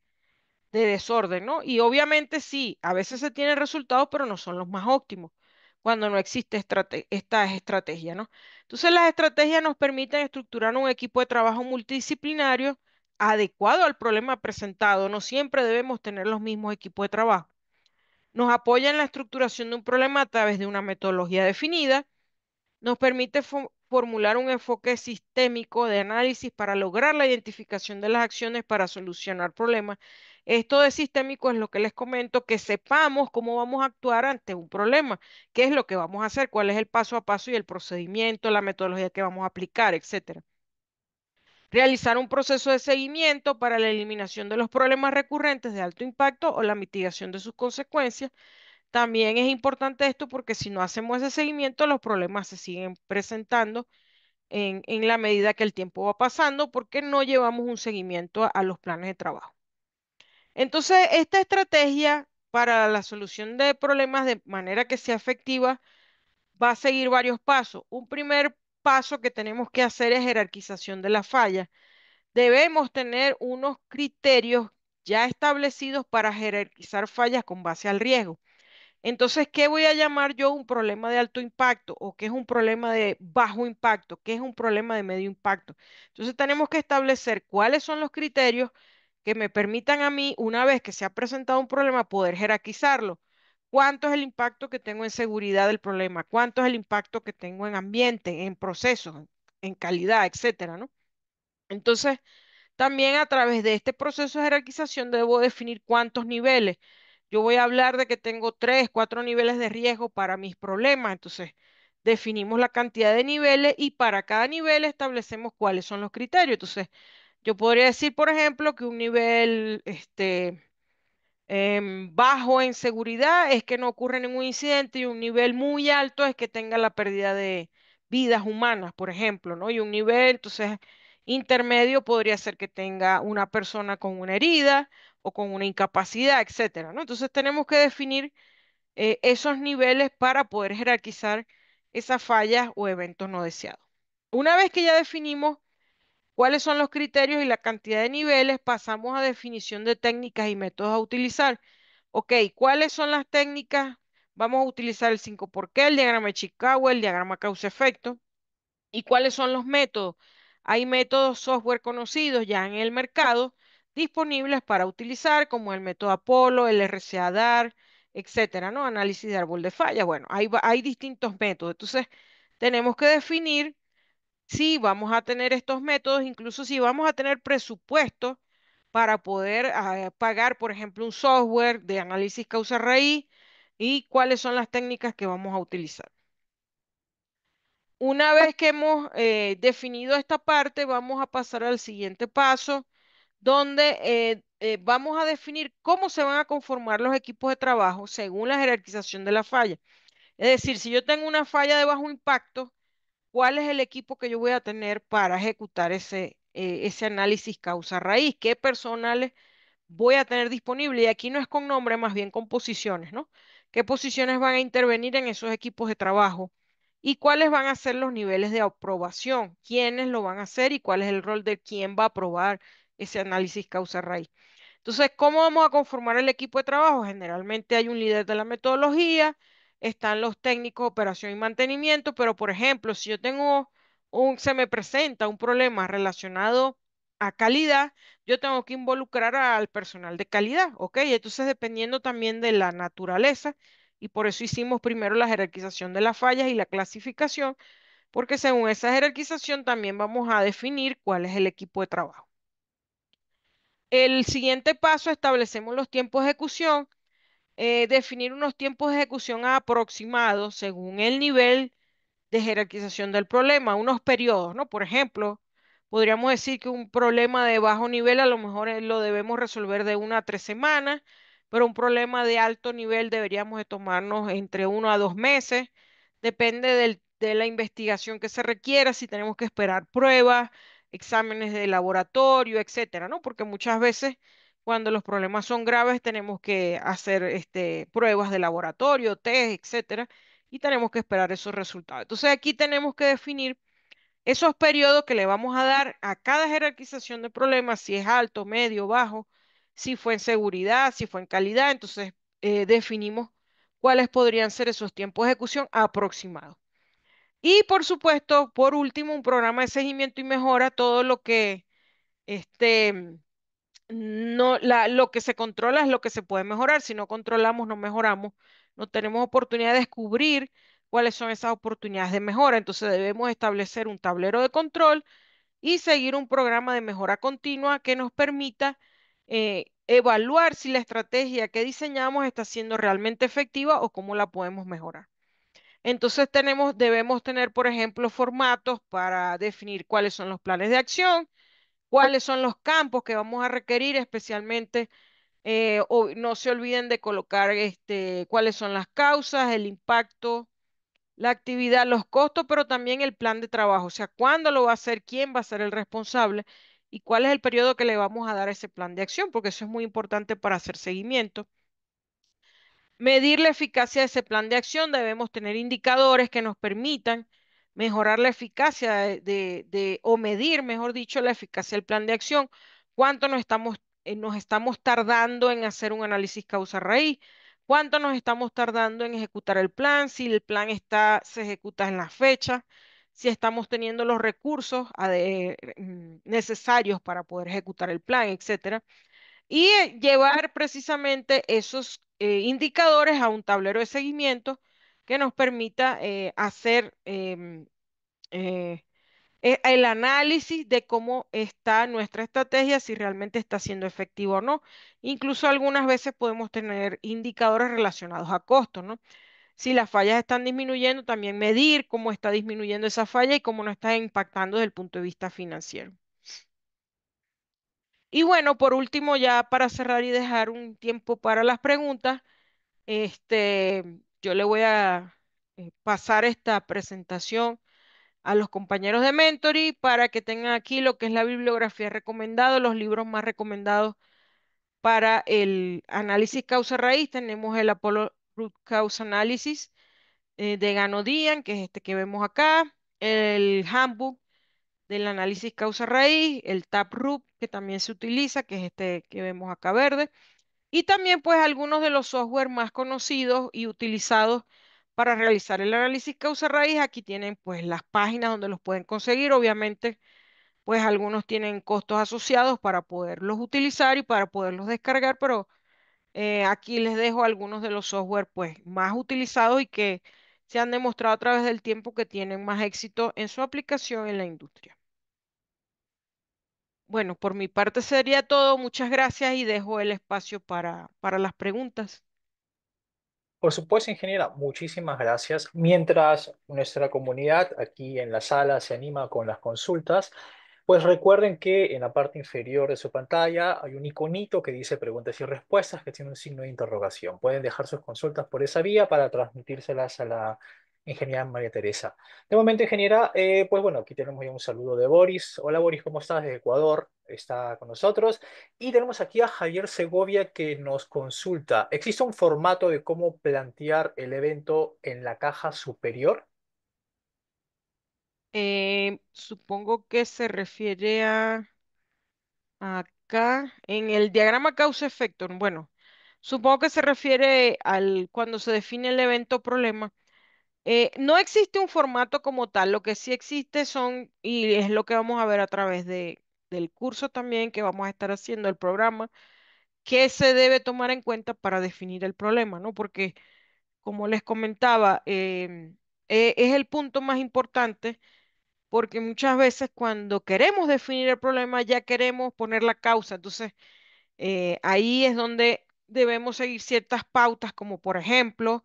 desorden, ¿no? Y obviamente sí, a veces se tienen resultados, pero no son los más óptimos cuando no existe esta estrategia, ¿no? Entonces las estrategias nos permiten estructurar un equipo de trabajo multidisciplinario adecuado al problema presentado. No siempre debemos tener los mismos equipos de trabajo. Nos apoya en la estructuración de un problema a través de una metodología definida, nos permite formular un enfoque sistémico de análisis para lograr la identificación de las acciones para solucionar problemas. Esto de sistémico es lo que les comento, que sepamos cómo vamos a actuar ante un problema, qué es lo que vamos a hacer, cuál es el paso a paso y el procedimiento, la metodología que vamos a aplicar, etcétera. Realizar un proceso de seguimiento para la eliminación de los problemas recurrentes de alto impacto o la mitigación de sus consecuencias. También es importante esto porque si no hacemos ese seguimiento, los problemas se siguen presentando en la medida que el tiempo va pasando porque no llevamos un seguimiento a los planes de trabajo. Entonces, esta estrategia para la solución de problemas de manera que sea efectiva va a seguir varios pasos. Un primer paso que tenemos que hacer es jerarquización de la falla. Debemos tener unos criterios ya establecidos para jerarquizar fallas con base al riesgo. Entonces, ¿qué voy a llamar yo un problema de alto impacto o qué es un problema de bajo impacto? ¿Qué es un problema de medio impacto? Entonces, tenemos que establecer cuáles son los criterios que me permitan a mí, una vez que se ha presentado un problema, poder jerarquizarlo. ¿Cuánto es el impacto que tengo en seguridad del problema? ¿Cuánto es el impacto que tengo en ambiente, en procesos, en calidad, etcétera, ¿no? Entonces, también a través de este proceso de jerarquización debo definir cuántos niveles. Yo voy a hablar de que tengo 3, 4 niveles de riesgo para mis problemas. Entonces, definimos la cantidad de niveles y para cada nivel establecemos cuáles son los criterios. Entonces, yo podría decir, por ejemplo, que un nivel bajo en seguridad es que no ocurre ningún incidente y un nivel muy alto es que tenga la pérdida vidas humanas, por ejemplo, ¿no? Y un nivel, entonces, intermedio podría ser que tenga una persona con una herida o con una incapacidad, etcétera, ¿no? Entonces tenemos que definir esos niveles para poder jerarquizar esas fallas o eventos no deseados. Una vez que ya definimos cuáles son los criterios y la cantidad de niveles, pasamos a definición de técnicas y métodos a utilizar. Ok, ¿cuáles son las técnicas? Vamos a utilizar el 5 por qué, el diagrama de Chicago, el diagrama causa-efecto. ¿Y cuáles son los métodos? Hay métodos software conocidos ya en el mercado disponibles para utilizar, como el método Apollo, el RCA-DAR, etcétera, ¿no? Análisis de árbol de falla. Bueno, hay distintos métodos. Entonces, tenemos que definir si vamos a tener estos métodos, incluso si vamos a tener presupuesto para poder pagar, por ejemplo, un software de análisis causa-raíz y cuáles son las técnicas que vamos a utilizar. Una vez que hemos definido esta parte, vamos a pasar al siguiente paso, donde vamos a definir cómo se van a conformar los equipos de trabajo según la jerarquización de la falla. Es decir, si yo tengo una falla de bajo impacto, ¿cuál es el equipo que yo voy a tener para ejecutar ese análisis causa-raíz? ¿Qué personales voy a tener disponible? Y aquí no es con nombre, más bien con posiciones, ¿no? ¿Qué posiciones van a intervenir en esos equipos de trabajo? ¿Y cuáles van a ser los niveles de aprobación? ¿Quiénes lo van a hacer y cuál es el rol de quién va a aprobar ese análisis causa-raíz? Entonces, ¿cómo vamos a conformar el equipo de trabajo? Generalmente hay un líder de la metodología, están los técnicos de operación y mantenimiento, pero por ejemplo, si yo tengo se me presenta un problema relacionado a calidad, yo tengo que involucrar al personal de calidad, ¿ok? Entonces, dependiendo también de la naturaleza, y por eso hicimos primero la jerarquización de las fallas y la clasificación, porque según esa jerarquización también vamos a definir cuál es el equipo de trabajo. El siguiente paso, establecemos los tiempos de ejecución, definir unos tiempos de ejecución aproximados según el nivel de jerarquización del problema, unos periodos, ¿no? Por ejemplo, podríamos decir que un problema de bajo nivel a lo mejor lo debemos resolver de 1 a 3 semanas, pero un problema de alto nivel deberíamos de tomarnos entre 1 a 2 meses, depende de la investigación que se requiera, si tenemos que esperar pruebas, exámenes de laboratorio, etcétera, ¿no? Porque muchas veces cuando los problemas son graves tenemos que hacer pruebas de laboratorio, test, etcétera, y tenemos que esperar esos resultados. Entonces aquí tenemos que definir esos periodos que le vamos a dar a cada jerarquización de problemas, si es alto, medio, bajo, si fue en seguridad, si fue en calidad. Entonces definimos cuáles podrían ser esos tiempos de ejecución aproximados. Y por supuesto, por último, un programa de seguimiento y mejora, todo lo que este, no, lo que se controla es lo que se puede mejorar. Si no controlamos, no mejoramos. No tenemos oportunidad de descubrir cuáles son esas oportunidades de mejora. Entonces debemos establecer un tablero de control y seguir un programa de mejora continua que nos permita evaluar si la estrategia que diseñamos está siendo realmente efectiva o cómo la podemos mejorar. Entonces debemos tener, por ejemplo, formatos para definir cuáles son los planes de acción, cuáles son los campos que vamos a requerir, especialmente, no se olviden de colocar cuáles son las causas, el impacto, la actividad, los costos, pero también el plan de trabajo, o sea, cuándo lo va a hacer, quién va a ser el responsable y cuál es el periodo que le vamos a dar a ese plan de acción, porque eso es muy importante para hacer seguimiento. Medir la eficacia de ese plan de acción, debemos tener indicadores que nos permitan mejorar la eficacia o medir, mejor dicho, la eficacia del plan de acción, cuánto nos estamos tardando en hacer un análisis causa-raíz, cuánto nos estamos tardando en ejecutar el plan, si el plan se ejecuta en la fecha, si estamos teniendo los recursos necesarios para poder ejecutar el plan, etcétera y llevar precisamente esos indicadores a un tablero de seguimiento que nos permita hacer el análisis de cómo está nuestra estrategia, si realmente está siendo efectiva o no. Incluso algunas veces podemos tener indicadores relacionados a costos, ¿no? Si las fallas están disminuyendo, también medir cómo está disminuyendo esa falla y cómo nos está impactando desde el punto de vista financiero. Y bueno, por último, ya para cerrar y dejar un tiempo para las preguntas, yo le voy a pasar esta presentación a los compañeros de Mentoring para que tengan aquí lo que es la bibliografía recomendada, los libros más recomendados para el análisis causa-raíz. Tenemos el Apollo Root Cause Analysis de Gano Dian, que es este que vemos acá, el Handbook del análisis causa-raíz, el Taproot, que también se utiliza, que es este que vemos acá verde, y también pues algunos de los software más conocidos y utilizados para realizar el análisis causa-raíz. Aquí tienen pues las páginas donde los pueden conseguir. Obviamente pues algunos tienen costos asociados para poderlos utilizar y para poderlos descargar, pero aquí les dejo algunos de los software pues más utilizados y que se han demostrado a través del tiempo que tienen más éxito en su aplicación en la industria. Bueno, por mi parte sería todo. Muchas gracias y dejo el espacio para las preguntas. Por supuesto, ingeniera, muchísimas gracias. Mientras nuestra comunidad aquí en la sala se anima con las consultas, pues recuerden que en la parte inferior de su pantalla hay un iconito que dice preguntas y respuestas que tiene un signo de interrogación. Pueden dejar sus consultas por esa vía para transmitírselas a la ingeniera María Teresa. De momento, ingeniera, pues bueno, aquí tenemos ya un saludo de Boris. Hola Boris, ¿cómo estás? Desde Ecuador, está con nosotros. Y tenemos aquí a Javier Segovia que nos consulta. ¿Existe un formato de cómo plantear el evento en la caja superior? Supongo que se refiere a acá en el diagrama causa-efecto. Bueno, supongo que se refiere al cuando se define el evento problema. No existe un formato como tal, lo que sí existe son, y es lo que vamos a ver a través del curso también que vamos a estar haciendo, el programa, que se debe tomar en cuenta para definir el problema, ¿no? Porque, como les comentaba, es el punto más importante porque muchas veces cuando queremos definir el problema ya queremos poner la causa. Entonces, ahí es donde debemos seguir ciertas pautas, como por ejemplo,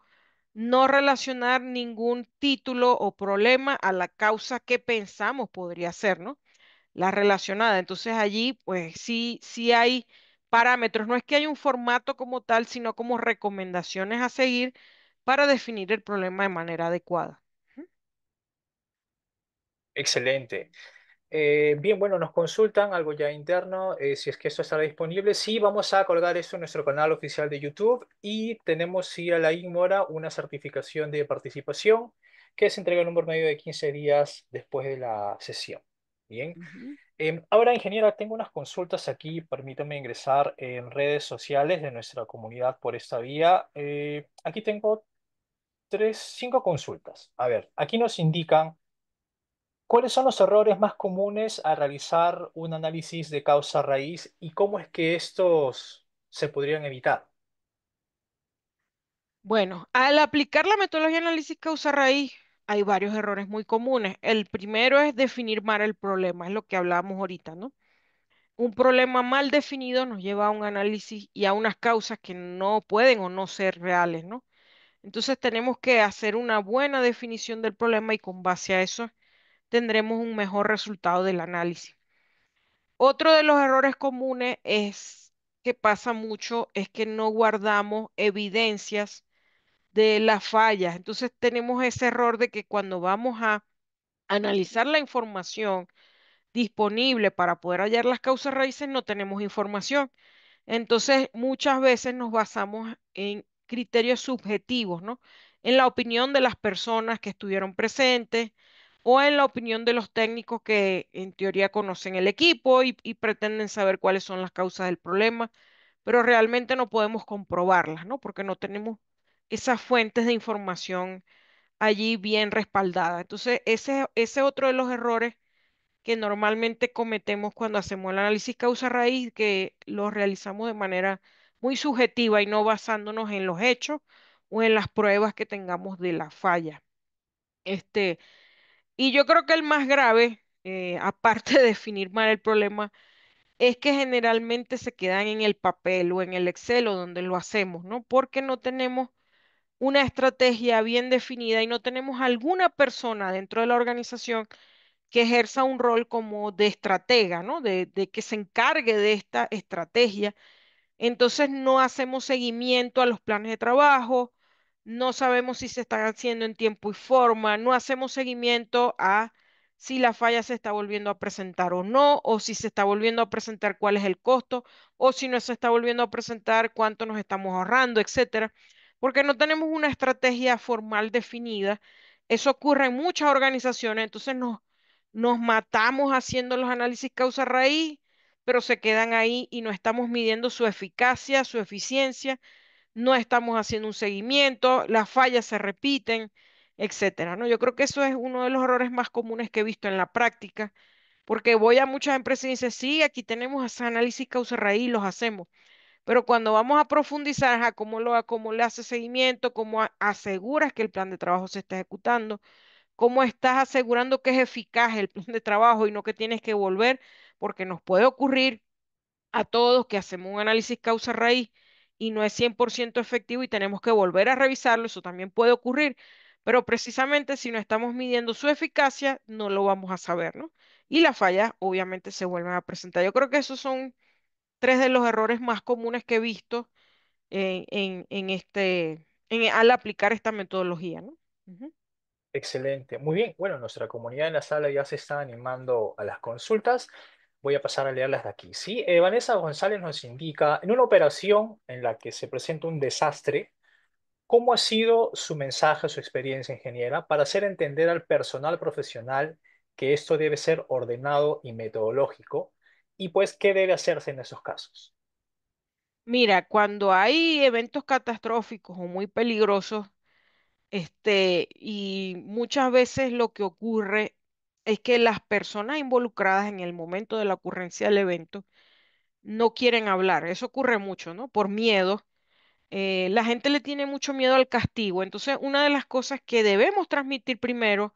no relacionar ningún título o problema a la causa que pensamos podría ser, ¿no? La relacionada. Entonces allí, pues sí, sí hay parámetros. No es que hay un formato como tal, sino como recomendaciones a seguir para definir el problema de manera adecuada. Ujú. Excelente. Bien, bueno, nos consultan algo ya interno, si es que esto estará disponible. Sí, vamos a colgar esto en nuestro canal oficial de YouTube y tenemos, sí, a la Mora una certificación de participación que se entrega en un promedio de 15 días después de la sesión. Bien. Ujú. Ahora, ingeniera, tengo unas consultas aquí. Permítame ingresar en redes sociales de nuestra comunidad por esta vía. Aquí tengo cinco consultas. A ver, aquí nos indican. ¿Cuáles son los errores más comunes a realizar un análisis de causa raíz y cómo es que estos se podrían evitar? Bueno, al aplicar la metodología de análisis causa-raíz, hay varios errores muy comunes. El primero es definir mal el problema, es lo que hablábamos ahorita, ¿no? Un problema mal definido nos lleva a un análisis y a unas causas que no pueden o no ser reales, ¿no? Entonces tenemos que hacer una buena definición del problema y con base a eso tendremos un mejor resultado del análisis. Otro de los errores comunes es que pasa mucho es que no guardamos evidencias de las fallas. Entonces tenemos ese error de que cuando vamos a analizar la información disponible para poder hallar las causas raíces, no tenemos información. Entonces, muchas veces nos basamos en criterios subjetivos, ¿no? En la opinión de las personas que estuvieron presentes o en la opinión de los técnicos que en teoría conocen el equipo y pretenden saber cuáles son las causas del problema, pero realmente no podemos comprobarlas, ¿no? Porque no tenemos esas fuentes de información allí bien respaldadas. Entonces, ese es otro de los errores que normalmente cometemos cuando hacemos el análisis causa-raíz, que lo realizamos de manera muy subjetiva y no basándonos en los hechos o en las pruebas que tengamos de la falla. Este, y yo creo que el más grave, aparte de definir mal el problema, es que generalmente se quedan en el papel o en el Excel o donde lo hacemos, ¿no? Porque no tenemos una estrategia bien definida y no tenemos alguna persona dentro de la organización que ejerza un rol como de estratega, ¿no? De que se encargue de esta estrategia. Entonces no hacemos seguimiento a los planes de trabajo, no sabemos si se están haciendo en tiempo y forma, no hacemos seguimiento a si la falla se está volviendo a presentar o no, o si se está volviendo a presentar, cuál es el costo, o si no se está volviendo a presentar, cuánto nos estamos ahorrando, etcétera. Porque no tenemos una estrategia formal definida. Eso ocurre en muchas organizaciones, entonces nos matamos haciendo los análisis causa-raíz, pero se quedan ahí y no estamos midiendo su eficacia, su eficiencia, no estamos haciendo un seguimiento, las fallas se repiten, etcétera, ¿no? Yo creo que eso es uno de los errores más comunes que he visto en la práctica, porque voy a muchas empresas y dicen, sí, aquí tenemos ese análisis causa-raíz, los hacemos, pero cuando vamos a profundizar, ajá, cómo le hace seguimiento, cómo aseguras que el plan de trabajo se está ejecutando, cómo estás asegurando que es eficaz el plan de trabajo y no que tienes que volver, porque nos puede ocurrir a todos que hacemos un análisis causa-raíz y no es 100% efectivo y tenemos que volver a revisarlo, eso también puede ocurrir, pero precisamente si no estamos midiendo su eficacia, no lo vamos a saber, ¿no? Y las fallas obviamente se vuelven a presentar. Yo creo que esos son tres de los errores más comunes que he visto al aplicar esta metodología, ¿no? Ujú. Excelente. Muy bien. Bueno, nuestra comunidad en la sala ya se está animando a las consultas. Voy a pasar a leerlas de aquí. Sí, Vanessa González nos indica, en una operación en la que se presenta un desastre, ¿cómo ha sido su mensaje, su experiencia ingeniera, para hacer entender al personal profesional que esto debe ser ordenado y metodológico? Y pues, ¿qué debe hacerse en esos casos? Mira, cuando hay eventos catastróficos o muy peligrosos, y muchas veces lo que ocurre es que las personas involucradas en el momento de la ocurrencia del evento no quieren hablar. Eso ocurre mucho, ¿no? Por miedo. La gente le tiene mucho miedo al castigo. Entonces, una de las cosas que debemos transmitir primero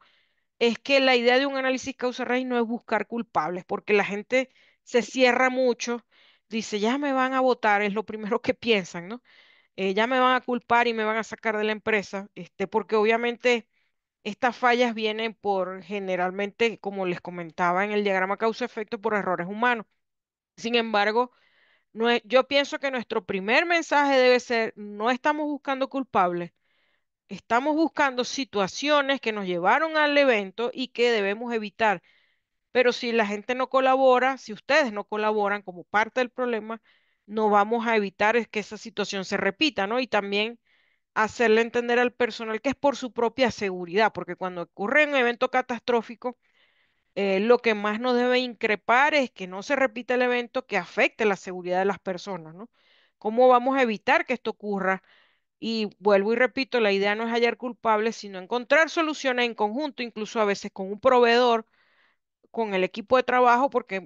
es que la idea de un análisis causa-raíz no es buscar culpables, porque la gente se cierra mucho, dice, ya me van a votar, es lo primero que piensan, ¿no? Ya me van a culpar y me van a sacar de la empresa, porque obviamente estas fallas vienen por generalmente, como les comentaba en el diagrama causa-efecto, por errores humanos. Sin embargo, yo pienso que nuestro primer mensaje debe ser, no estamos buscando culpables, estamos buscando situaciones que nos llevaron al evento y que debemos evitar. Pero si la gente no colabora, si ustedes no colaboran como parte del problema, no vamos a evitar es que esa situación se repita, ¿no? Y también hacerle entender al personal que es por su propia seguridad, porque cuando ocurre un evento catastrófico, lo que más nos debe increpar es que no se repita el evento que afecte la seguridad de las personas, ¿no? ¿Cómo vamos a evitar que esto ocurra? Y vuelvo y repito, la idea no es hallar culpables, sino encontrar soluciones en conjunto, incluso a veces con un proveedor, con el equipo de trabajo, porque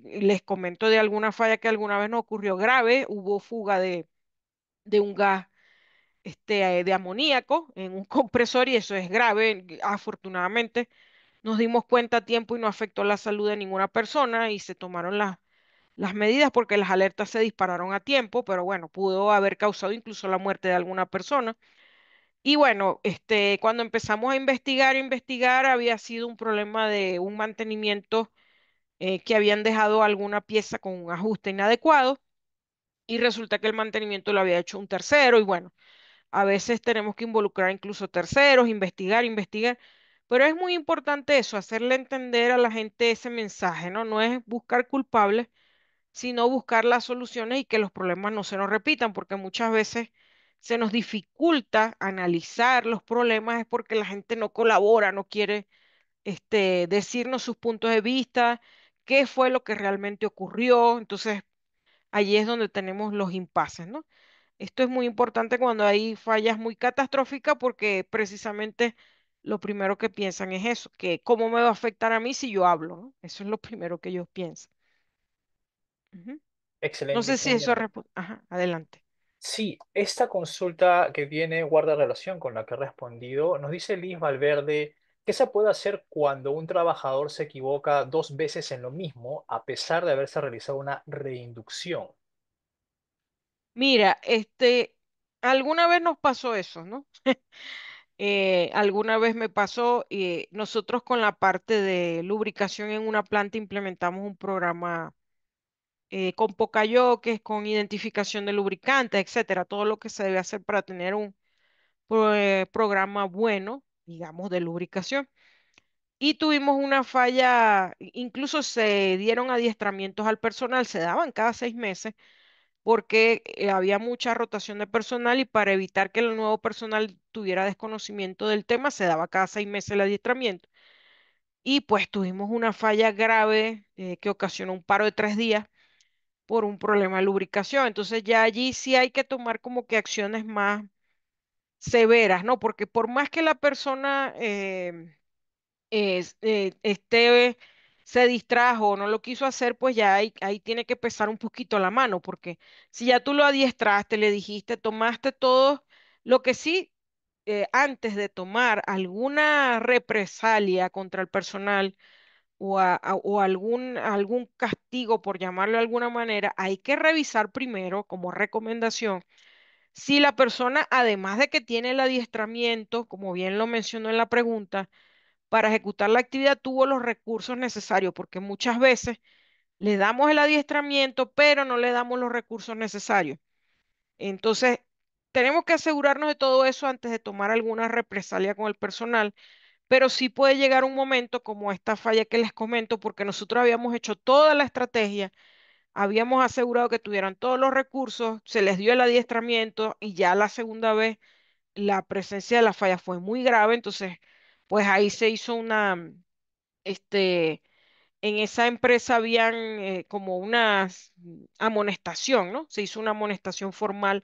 les comento de alguna falla que alguna vez nos ocurrió grave, hubo fuga de un gas de amoníaco en un compresor y eso es grave. Afortunadamente nos dimos cuenta a tiempo y no afectó la salud de ninguna persona y se tomaron las medidas porque las alertas se dispararon a tiempo, pero bueno, pudo haber causado incluso la muerte de alguna persona. Y bueno, cuando empezamos a investigar, había sido un problema de un mantenimiento que habían dejado alguna pieza con un ajuste inadecuado y resulta que el mantenimiento lo había hecho un tercero y bueno. A veces tenemos que involucrar incluso terceros, investigar, pero es muy importante eso, hacerle entender a la gente ese mensaje, ¿no? No es buscar culpables, sino buscar las soluciones y que los problemas no se nos repitan, porque muchas veces se nos dificulta analizar los problemas es porque la gente no colabora, no quiere decirnos sus puntos de vista, qué fue lo que realmente ocurrió. Entonces, allí es donde tenemos los impases, ¿no? Esto es muy importante cuando hay fallas muy catastróficas porque precisamente lo primero que piensan es eso, que cómo me va a afectar a mí si yo hablo, ¿no? Eso es lo primero que ellos piensan. Ujú. No Excelente, sé si eso ingeniera. responde. Ajá, adelante. Sí, esta consulta que viene guarda relación con la que he respondido. Nos dice Liz Valverde, ¿qué se puede hacer cuando un trabajador se equivoca dos veces en lo mismo a pesar de haberse realizado una reinducción? Mira, alguna vez nos pasó eso, ¿no? Alguna vez me pasó, nosotros con la parte de lubricación en una planta implementamos un programa con pocayoques, con identificación de lubricantes, etcétera, todo lo que se debe hacer para tener un programa bueno, digamos, de lubricación. Y tuvimos una falla, incluso se dieron adiestramientos al personal, se daban cada 6 meses porque había mucha rotación de personal y para evitar que el nuevo personal tuviera desconocimiento del tema, se daba cada 6 meses el adiestramiento. Y pues tuvimos una falla grave que ocasionó un paro de 3 días por un problema de lubricación. Entonces ya allí sí hay que tomar como que acciones más severas, ¿no? Porque por más que la persona se distrajo o no lo quiso hacer, pues ya ahí tiene que pesar un poquito la mano, porque si ya tú lo adiestraste, le dijiste, tomaste todo, lo que sí, antes de tomar alguna represalia contra el personal o algún castigo, por llamarlo de alguna manera, hay que revisar primero como recomendación si la persona, además de que tiene el adiestramiento, como bien lo mencionó en la pregunta, para ejecutar la actividad tuvo los recursos necesarios, porque muchas veces le damos el adiestramiento, pero no le damos los recursos necesarios. Entonces, tenemos que asegurarnos de todo eso antes de tomar alguna represalia con el personal, pero sí puede llegar un momento como esta falla que les comento, porque nosotros habíamos hecho toda la estrategia, habíamos asegurado que tuvieran todos los recursos, se les dio el adiestramiento y ya la segunda vez la presencia de la falla fue muy grave, entonces, pues ahí se hizo este, en esa empresa habían como una amonestación, ¿no? Se hizo una amonestación formal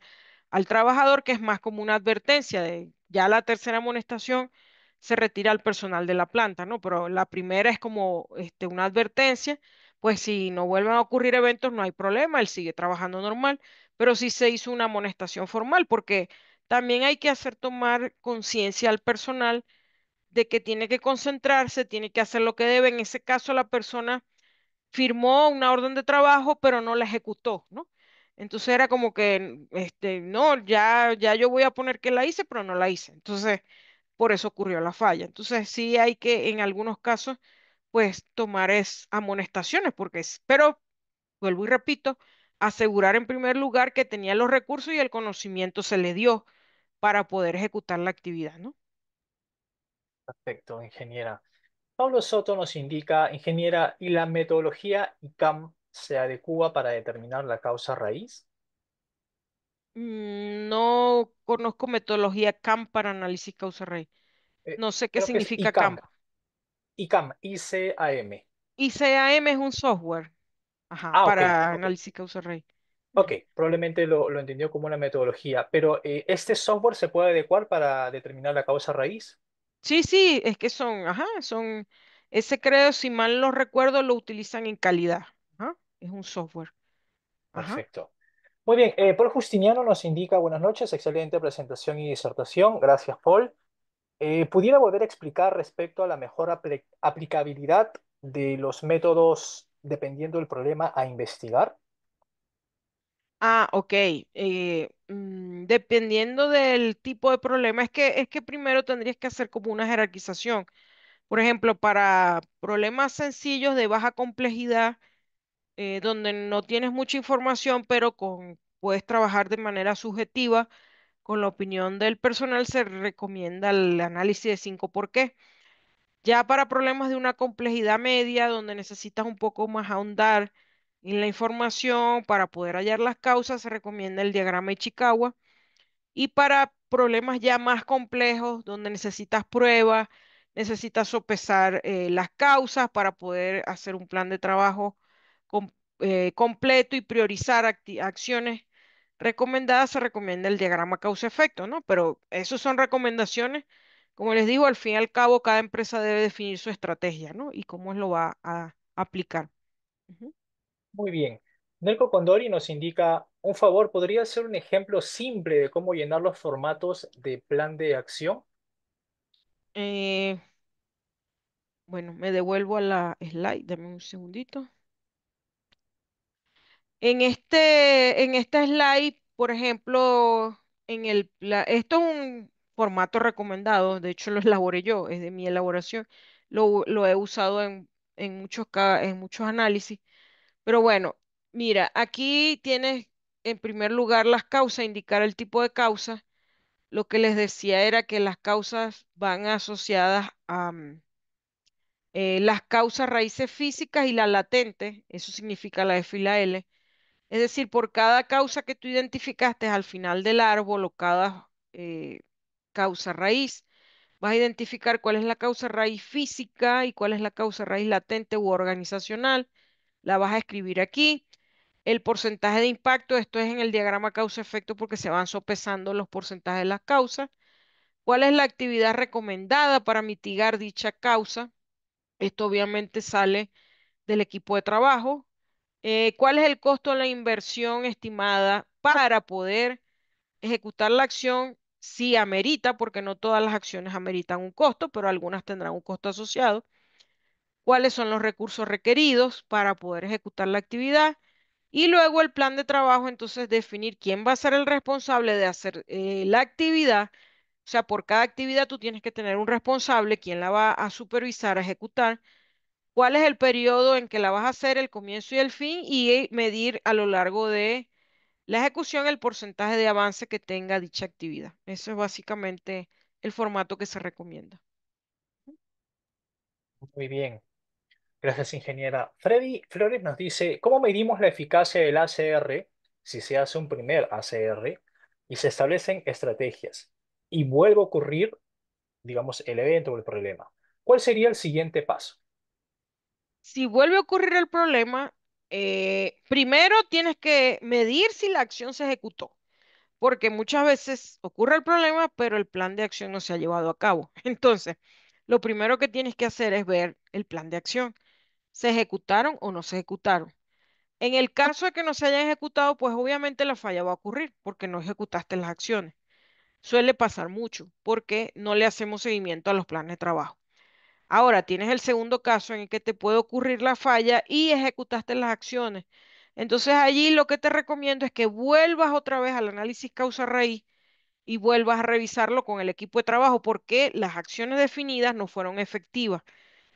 al trabajador, que es más como una advertencia de ya la tercera amonestación se retira al personal de la planta, ¿no? Pero la primera es como una advertencia, pues si no vuelven a ocurrir eventos no hay problema, él sigue trabajando normal, pero sí se hizo una amonestación formal porque también hay que hacer tomar conciencia al personal de que tiene que concentrarse, tiene que hacer lo que debe. En ese caso, la persona firmó una orden de trabajo, pero no la ejecutó, ¿no? Entonces era como que, no, ya yo voy a poner que la hice, pero no la hice. Entonces, por eso ocurrió la falla. Entonces, sí hay que, en algunos casos, pues, tomar amonestaciones, pero, vuelvo y repito, asegurar en primer lugar que tenía los recursos y el conocimiento se le dio para poder ejecutar la actividad, ¿no? Perfecto, ingeniera. Pablo Soto nos indica, ingeniera, ¿y la metodología ICAM se adecua para determinar la causa raíz? No conozco metodología CAM para análisis causa-raíz. No sé qué Creo que es significa ICAM, CAM. ICAM, ICAM. ICAM es un software, ajá, Ah, ok, para ok. análisis causa-raíz. Ok, Ujú. probablemente lo entendió como una metodología, pero ¿este software se puede adecuar para determinar la causa raíz? Sí, sí, es que ese creo, si mal no recuerdo, lo utilizan en calidad. Ajá, es un software. Ajá. Perfecto. Muy bien, Paul Justiniano nos indica, buenas noches, excelente presentación y disertación. Gracias, Paul. ¿Pudiera volver a explicar respecto a la mejor aplicabilidad de los métodos dependiendo del problema a investigar? Ah, ok. Dependiendo del tipo de problema, es que primero tendrías que hacer como una jerarquización. Por ejemplo, para problemas sencillos de baja complejidad, donde no tienes mucha información, pero puedes trabajar de manera subjetiva, con la opinión del personal se recomienda el análisis de 5 por qué. Ya para problemas de una complejidad media, donde necesitas un poco más ahondar en la información para poder hallar las causas, se recomienda el diagrama de Ichikawa. Y para problemas ya más complejos, donde necesitas pruebas, necesitas sopesar las causas para poder hacer un plan de trabajo com- completo y priorizar acciones recomendadas, se recomienda el diagrama causa-efecto, ¿no? Pero esas son recomendaciones. Como les digo, al fin y al cabo, cada empresa debe definir su estrategia, ¿no? Y cómo lo va a aplicar. Ujú. Muy bien. Nelco Condori nos indica, un favor, ¿podría ser un ejemplo simple de cómo llenar los formatos de plan de acción? Eh, bueno, me devuelvo a la slide, dame un segundito. En este slide, por ejemplo, esto es un formato recomendado, de hecho lo elaboré yo, es de mi elaboración, lo he usado en muchos análisis, pero bueno, mira, aquí tienes en primer lugar las causas, indicar el tipo de causa. Lo que les decía era que las causas van asociadas las causas raíces físicas y las latentes, eso significa la F y la L. Es decir, por cada causa que tú identificaste al final del árbol o cada causa raíz, vas a identificar cuál es la causa raíz física y cuál es la causa raíz latente u organizacional. La vas a escribir aquí. El porcentaje de impacto, esto es en el diagrama causa-efecto porque se van sopesando los porcentajes de las causas. ¿Cuál es la actividad recomendada para mitigar dicha causa? Esto obviamente sale del equipo de trabajo. ¿Cuál es el costo de la inversión estimada para poder ejecutar la acción? Si amerita, porque no todas las acciones ameritan un costo, pero algunas tendrán un costo asociado. ¿Cuáles son los recursos requeridos para poder ejecutar la actividad? Y luego el plan de trabajo, entonces definir quién va a ser el responsable de hacer la actividad. O sea, por cada actividad tú tienes que tener un responsable, quién la va a supervisar, a ejecutar, cuál es el periodo en que la vas a hacer, el comienzo y el fin, y medir a lo largo de la ejecución el porcentaje de avance que tenga dicha actividad. Eso es básicamente el formato que se recomienda. Muy bien. Gracias, ingeniera. Freddy Flores nos dice, ¿cómo medimos la eficacia del ACR si se hace un primer ACR y se establecen estrategias y vuelve a ocurrir, digamos, el evento o el problema? ¿Cuál sería el siguiente paso? Si vuelve a ocurrir el problema, primero tienes que medir si la acción se ejecutó, porque muchas veces ocurre el problema, pero el plan de acción no se ha llevado a cabo. Entonces, lo primero que tienes que hacer es ver el plan de acción. ¿Se ejecutaron o no se ejecutaron? En el caso de que no se hayan ejecutado, pues obviamente la falla va a ocurrir porque no ejecutaste las acciones. Suele pasar mucho porque no le hacemos seguimiento a los planes de trabajo. Ahora, tienes el segundo caso en el que te puede ocurrir la falla y ejecutaste las acciones. Entonces allí lo que te recomiendo es que vuelvas otra vez al análisis causa-raíz y vuelvas a revisarlo con el equipo de trabajo porque las acciones definidas no fueron efectivas.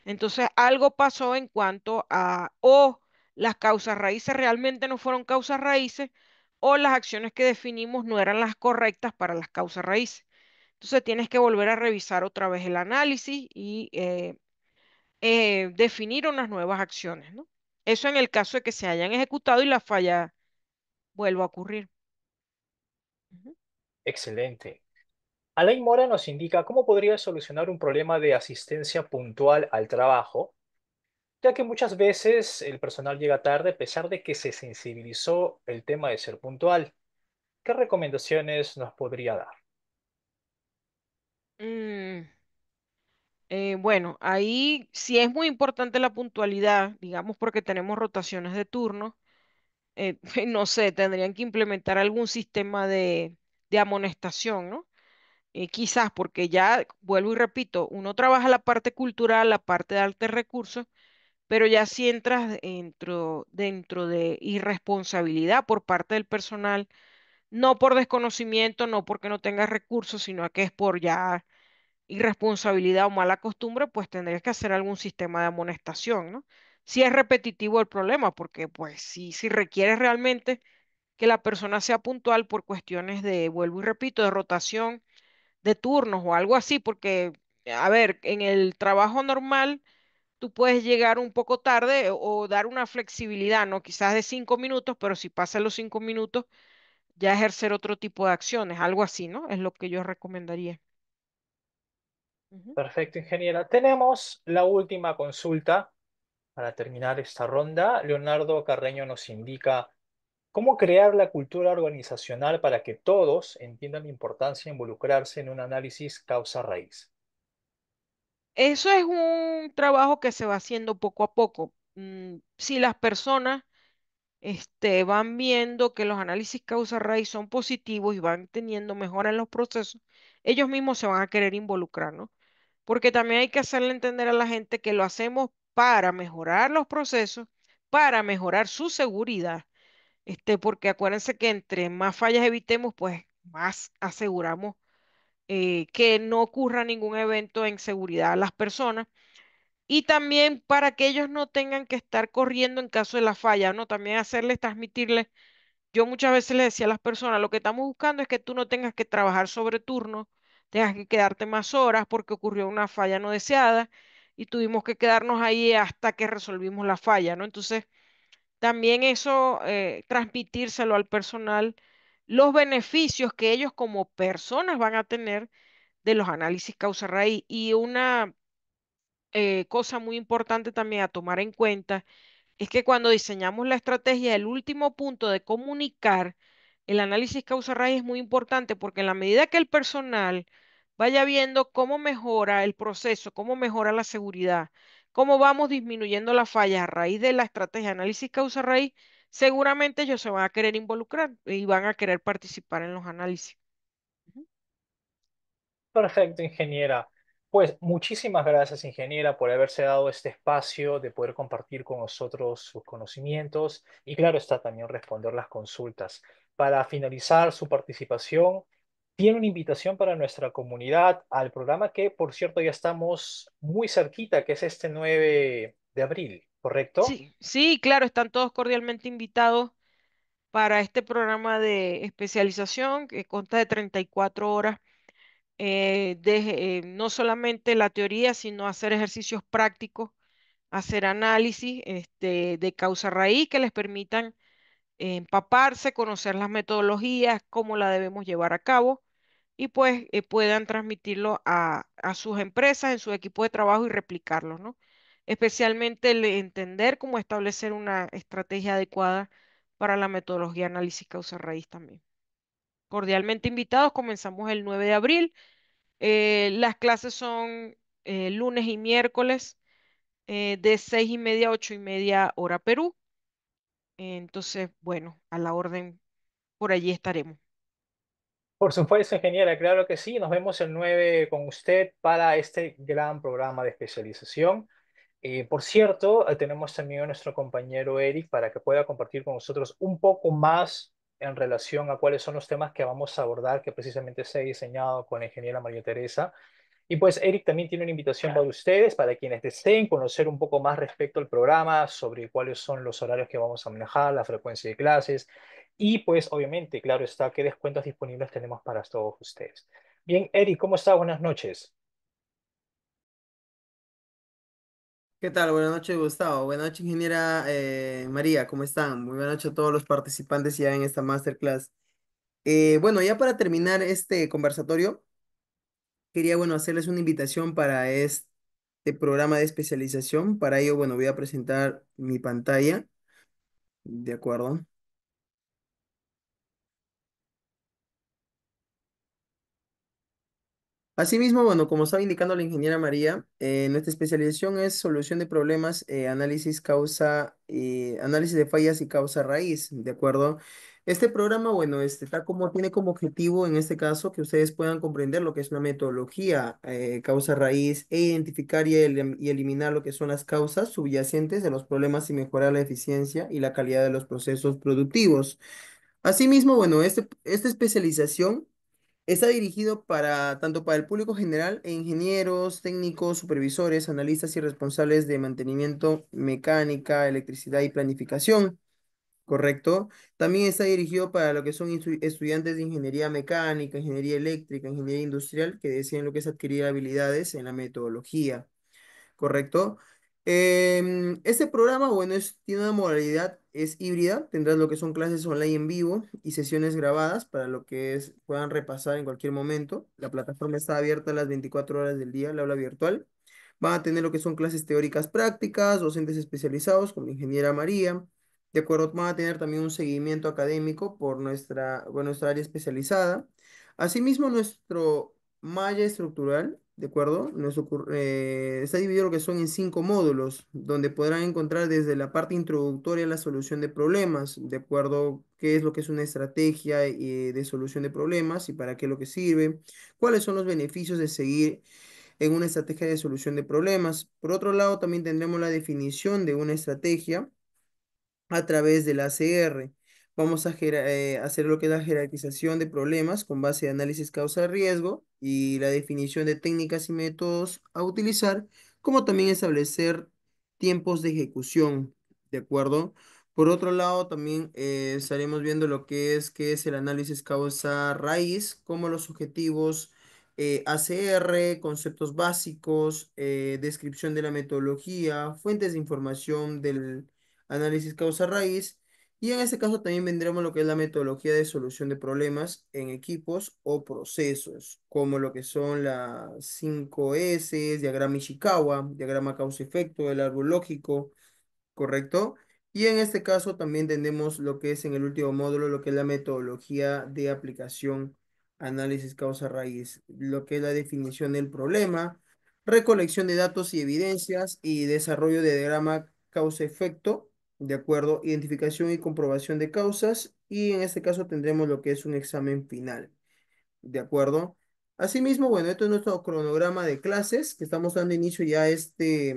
Entonces algo pasó en cuanto a o las causas raíces realmente no fueron causas raíces o las acciones que definimos no eran las correctas para las causas raíces. Entonces tienes que volver a revisar otra vez el análisis y definir unas nuevas acciones, ¿no? Eso en el caso de que se hayan ejecutado y la falla vuelva a ocurrir. Ujú. Excelente. Alain Mora nos indica cómo podría solucionar un problema de asistencia puntual al trabajo, ya que muchas veces el personal llega tarde a pesar de que se sensibilizó el tema de ser puntual. ¿Qué recomendaciones nos podría dar? Mm, bueno, ahí sí es muy importante la puntualidad, digamos, porque tenemos rotaciones de turno. No sé, tendrían que implementar algún sistema de amonestación, ¿no? Quizás porque ya, vuelvo y repito, uno trabaja la parte cultural, la parte de arte recursos, pero ya si entras dentro de irresponsabilidad por parte del personal, no por desconocimiento, no porque no tengas recursos, sino que es por ya irresponsabilidad o mala costumbre, pues tendrías que hacer algún sistema de amonestación, ¿no? Si es repetitivo el problema, porque pues si requieres realmente que la persona sea puntual por cuestiones de, vuelvo y repito, de rotación de turnos o algo así, porque, a ver, en el trabajo normal tú puedes llegar un poco tarde o dar una flexibilidad, ¿no? Quizás de 5 minutos, pero si pasan los 5 minutos, ya ejercer otro tipo de acciones, algo así, ¿no? Es lo que yo recomendaría. Ujú. Perfecto, ingeniera. Tenemos la última consulta para terminar esta ronda. Leonardo Carreño nos indica cómo crear la cultura organizacional para que todos entiendan la importancia de involucrarse en un análisis causa-raíz. Eso es un trabajo que se va haciendo poco a poco. Si las personas van viendo que los análisis causa-raíz son positivos y van teniendo mejora en los procesos, ellos mismos se van a querer involucrar, ¿no? Porque también hay que hacerle entender a la gente que lo hacemos para mejorar los procesos, para mejorar su seguridad, porque acuérdense que entre más fallas evitemos, pues más aseguramos que no ocurra ningún evento en seguridad a las personas y también para que ellos no tengan que estar corriendo en caso de la falla, ¿no? También hacerles, transmitirles. Yo muchas veces le decía a las personas, lo que estamos buscando es que tú no tengas que trabajar sobre turno, tengas que quedarte más horas porque ocurrió una falla no deseada y tuvimos que quedarnos ahí hasta que resolvimos la falla, ¿no? Entonces, también eso, transmitírselo al personal, los beneficios que ellos como personas van a tener de los análisis causa-raíz. Y una cosa muy importante también a tomar en cuenta es que cuando diseñamos la estrategia, el último punto de comunicar el análisis causa-raíz es muy importante porque en la medida que el personal vaya viendo cómo mejora el proceso, cómo mejora la seguridad, cómo vamos disminuyendo las fallas a raíz de la estrategia de análisis causa-raíz, seguramente ellos se van a querer involucrar y van a querer participar en los análisis. Ujú. Perfecto, ingeniera. Pues muchísimas gracias, ingeniera, por haberse dado este espacio de poder compartir con nosotros sus conocimientos y, claro está, también responder las consultas. Para finalizar su participación, tiene una invitación para nuestra comunidad al programa que, por cierto, ya estamos muy cerquita, que es este 9 de abril, ¿correcto? Sí, sí, claro, están todos cordialmente invitados para este programa de especialización que consta de 34 horas, no solamente la teoría, sino hacer ejercicios prácticos, hacer análisis de causa raíz que les permitan empaparse, conocer las metodologías, cómo la debemos llevar a cabo y pues puedan transmitirlo a sus empresas, en su equipo de trabajo y replicarlo, ¿no? Especialmente el entender cómo establecer una estrategia adecuada para la metodología análisis causa raíz también. Cordialmente invitados, comenzamos el 9 de abril. Las clases son lunes y miércoles de 6:30 a 8:30 hora Perú. Entonces, bueno, a la orden, por allí estaremos. Por supuesto, ingeniera, claro que sí. Nos vemos el 9 con usted para este gran programa de especialización. Por cierto, tenemos también a nuestro compañero Eric para que pueda compartir con nosotros un poco más en relación a cuáles son los temas que vamos a abordar, que precisamente se ha diseñado con la ingeniera María Teresa. Y pues Eric también tiene una invitación para ustedes, para quienes deseen conocer un poco más respecto al programa, sobre cuáles son los horarios que vamos a manejar, la frecuencia de clases y pues obviamente, claro está, qué descuentos disponibles tenemos para todos ustedes. Bien, Eric, ¿cómo está? Buenas noches. ¿Qué tal? Buenas noches, Gustavo. Buenas noches, ingeniera María. ¿Cómo están? Muy buenas noches a todos los participantes ya en esta masterclass. Bueno, ya para terminar este conversatorio, quería, bueno, hacerles una invitación para este programa de especialización. Para ello, bueno, voy a presentar mi pantalla. ¿De acuerdo? Asimismo, bueno, como estaba indicando la ingeniera María, nuestra especialización es solución de problemas, análisis de fallas y causa raíz, ¿de acuerdo? Este programa, bueno, tiene como objetivo en este caso que ustedes puedan comprender lo que es una metodología, causa raíz e identificar y eliminar lo que son las causas subyacentes de los problemas y mejorar la eficiencia y la calidad de los procesos productivos. Asimismo, bueno, esta especialización está dirigido para tanto para el público general e ingenieros, técnicos, supervisores, analistas y responsables de mantenimiento, mecánica, electricidad y planificación, ¿correcto? También está dirigido para lo que son estudiantes de ingeniería mecánica, ingeniería eléctrica, ingeniería industrial que deseen lo que es adquirir habilidades en la metodología. ¿Correcto? Este programa, bueno, tiene una modalidad, es híbrida, tendrás lo que son clases online en vivo y sesiones grabadas para lo que puedan repasar en cualquier momento. La plataforma está abierta las 24 horas del día, el aula virtual. Van a tener lo que son clases teóricas prácticas, docentes especializados como la ingeniera María. De acuerdo, van a tener también un seguimiento académico por nuestra área especializada. Asimismo, nuestro malla estructural, ¿de acuerdo? Está dividido lo que son en 5 módulos, donde podrán encontrar desde la parte introductoria la solución de problemas, ¿de acuerdo? ¿Qué es lo que es una estrategia de solución de problemas y para qué es lo que sirve? ¿Cuáles son los beneficios de seguir en una estrategia de solución de problemas? Por otro lado, también tendremos la definición de una estrategia a través del ACR. Vamos a hacer lo que es la jerarquización de problemas con base de análisis causa-riesgo y la definición de técnicas y métodos a utilizar, como también establecer tiempos de ejecución, ¿de acuerdo? Por otro lado, también estaremos viendo lo que es el análisis causa-raíz, como los objetivos ACR, conceptos básicos, descripción de la metodología, fuentes de información del análisis causa-raíz. Y en este caso también vendremos lo que es la metodología de solución de problemas en equipos o procesos, como lo que son las 5S, diagrama Ishikawa, diagrama causa-efecto, el árbol lógico, ¿correcto? Y en este caso también tenemos lo que es en el último módulo, lo que es la metodología de aplicación, análisis causa-raíz, lo que es la definición del problema, recolección de datos y evidencias y desarrollo de diagrama causa-efecto, ¿de acuerdo? Identificación y comprobación de causas y en este caso tendremos lo que es un examen final, ¿de acuerdo? Asimismo, bueno, esto es nuestro cronograma de clases que estamos dando inicio ya a este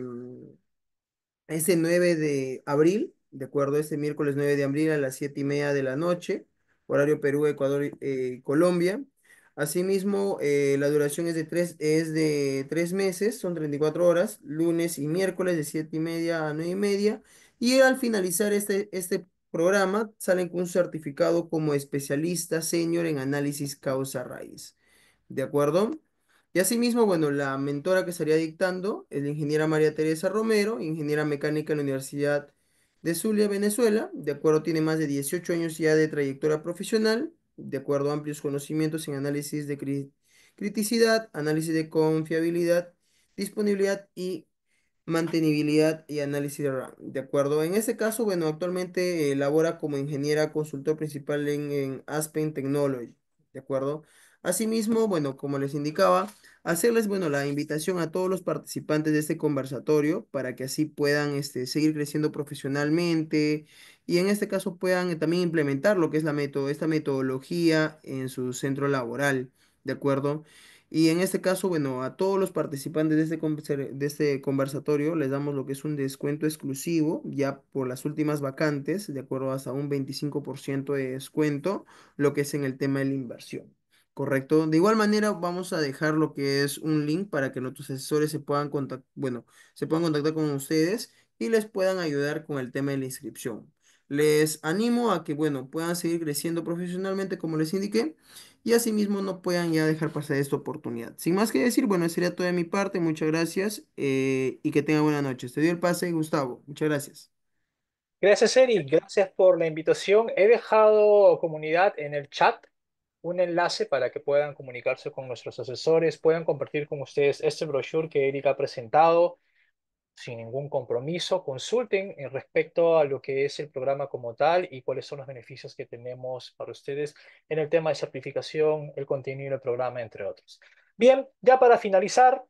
9 de abril, de acuerdo, este miércoles 9 de abril a las 7:30 de la noche, horario Perú, Ecuador, Colombia. Asimismo, la duración es de 3 meses, son 34 horas, lunes y miércoles de 7:30 a 9:30. Y al finalizar este programa, salen con un certificado como especialista senior en análisis causa raíz. ¿De acuerdo? Y asimismo, bueno, la mentora que estaría dictando es la ingeniera María Teresa Romero, ingeniera mecánica en la Universidad de Zulia, Venezuela. De acuerdo, tiene más de 18 años ya de trayectoria profesional, de acuerdo, amplios conocimientos en análisis de criticidad, análisis de confiabilidad, disponibilidad y mantenibilidad y análisis de RAM. De acuerdo, en este caso, bueno, actualmente labora como ingeniera consultor principal en Aspen Technology. De acuerdo. Asimismo, bueno, como les indicaba, hacerles, bueno, la invitación a todos los participantes de este conversatorio para que así puedan seguir creciendo profesionalmente y en este caso puedan también implementar lo que es esta metodología en su centro laboral. ¿De acuerdo? Y en este caso, bueno, a todos los participantes de este conversatorio les damos lo que es un descuento exclusivo ya por las últimas vacantes, de acuerdo hasta un 25% de descuento, lo que es en el tema de la inversión. Correcto. De igual manera, vamos a dejar lo que es un link para que nuestros asesores se puedan contactar con ustedes y les puedan ayudar con el tema de la inscripción. Les animo a que, bueno, puedan seguir creciendo profesionalmente como les indiqué y asimismo no puedan ya dejar pasar esta oportunidad. Sin más que decir, bueno, sería todo de mi parte. Muchas gracias y que tengan buena noche. Te doy el pase, Gustavo. Muchas gracias. Gracias, Eric. Gracias por la invitación. He dejado comunidad en el chat un enlace para que puedan comunicarse con nuestros asesores, puedan compartir con ustedes este brochure que Eric ha presentado sin ningún compromiso. Consulten en respecto a lo que es el programa como tal y cuáles son los beneficios que tenemos para ustedes en el tema de certificación, el contenido del programa, entre otros. Bien, ya para finalizar,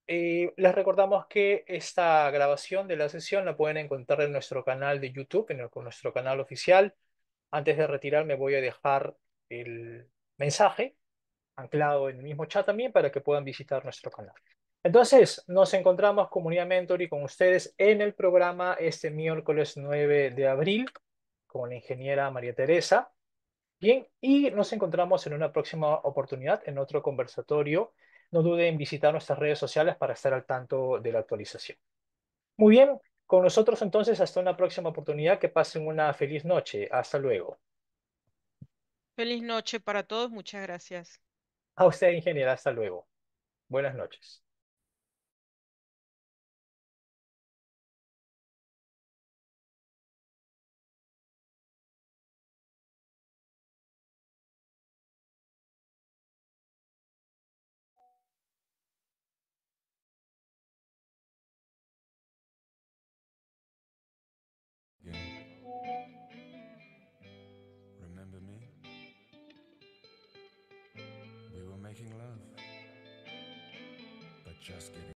les recordamos que esta grabación de la sesión la pueden encontrar en nuestro canal de YouTube, con nuestro canal oficial. Antes de retirarme voy a dejar el mensaje anclado en el mismo chat también para que puedan visitar nuestro canal. Entonces, nos encontramos Comunidad Mentoring con ustedes en el programa este miércoles 9 de abril con la ingeniera María Teresa. Bien, y nos encontramos en una próxima oportunidad en otro conversatorio. No duden en visitar nuestras redes sociales para estar al tanto de la actualización. Muy bien, con nosotros entonces hasta una próxima oportunidad. Que pasen una feliz noche. Hasta luego. Feliz noche para todos. Muchas gracias. A usted, ingeniera, hasta luego. Buenas noches. Remember me? We were making love, but just getting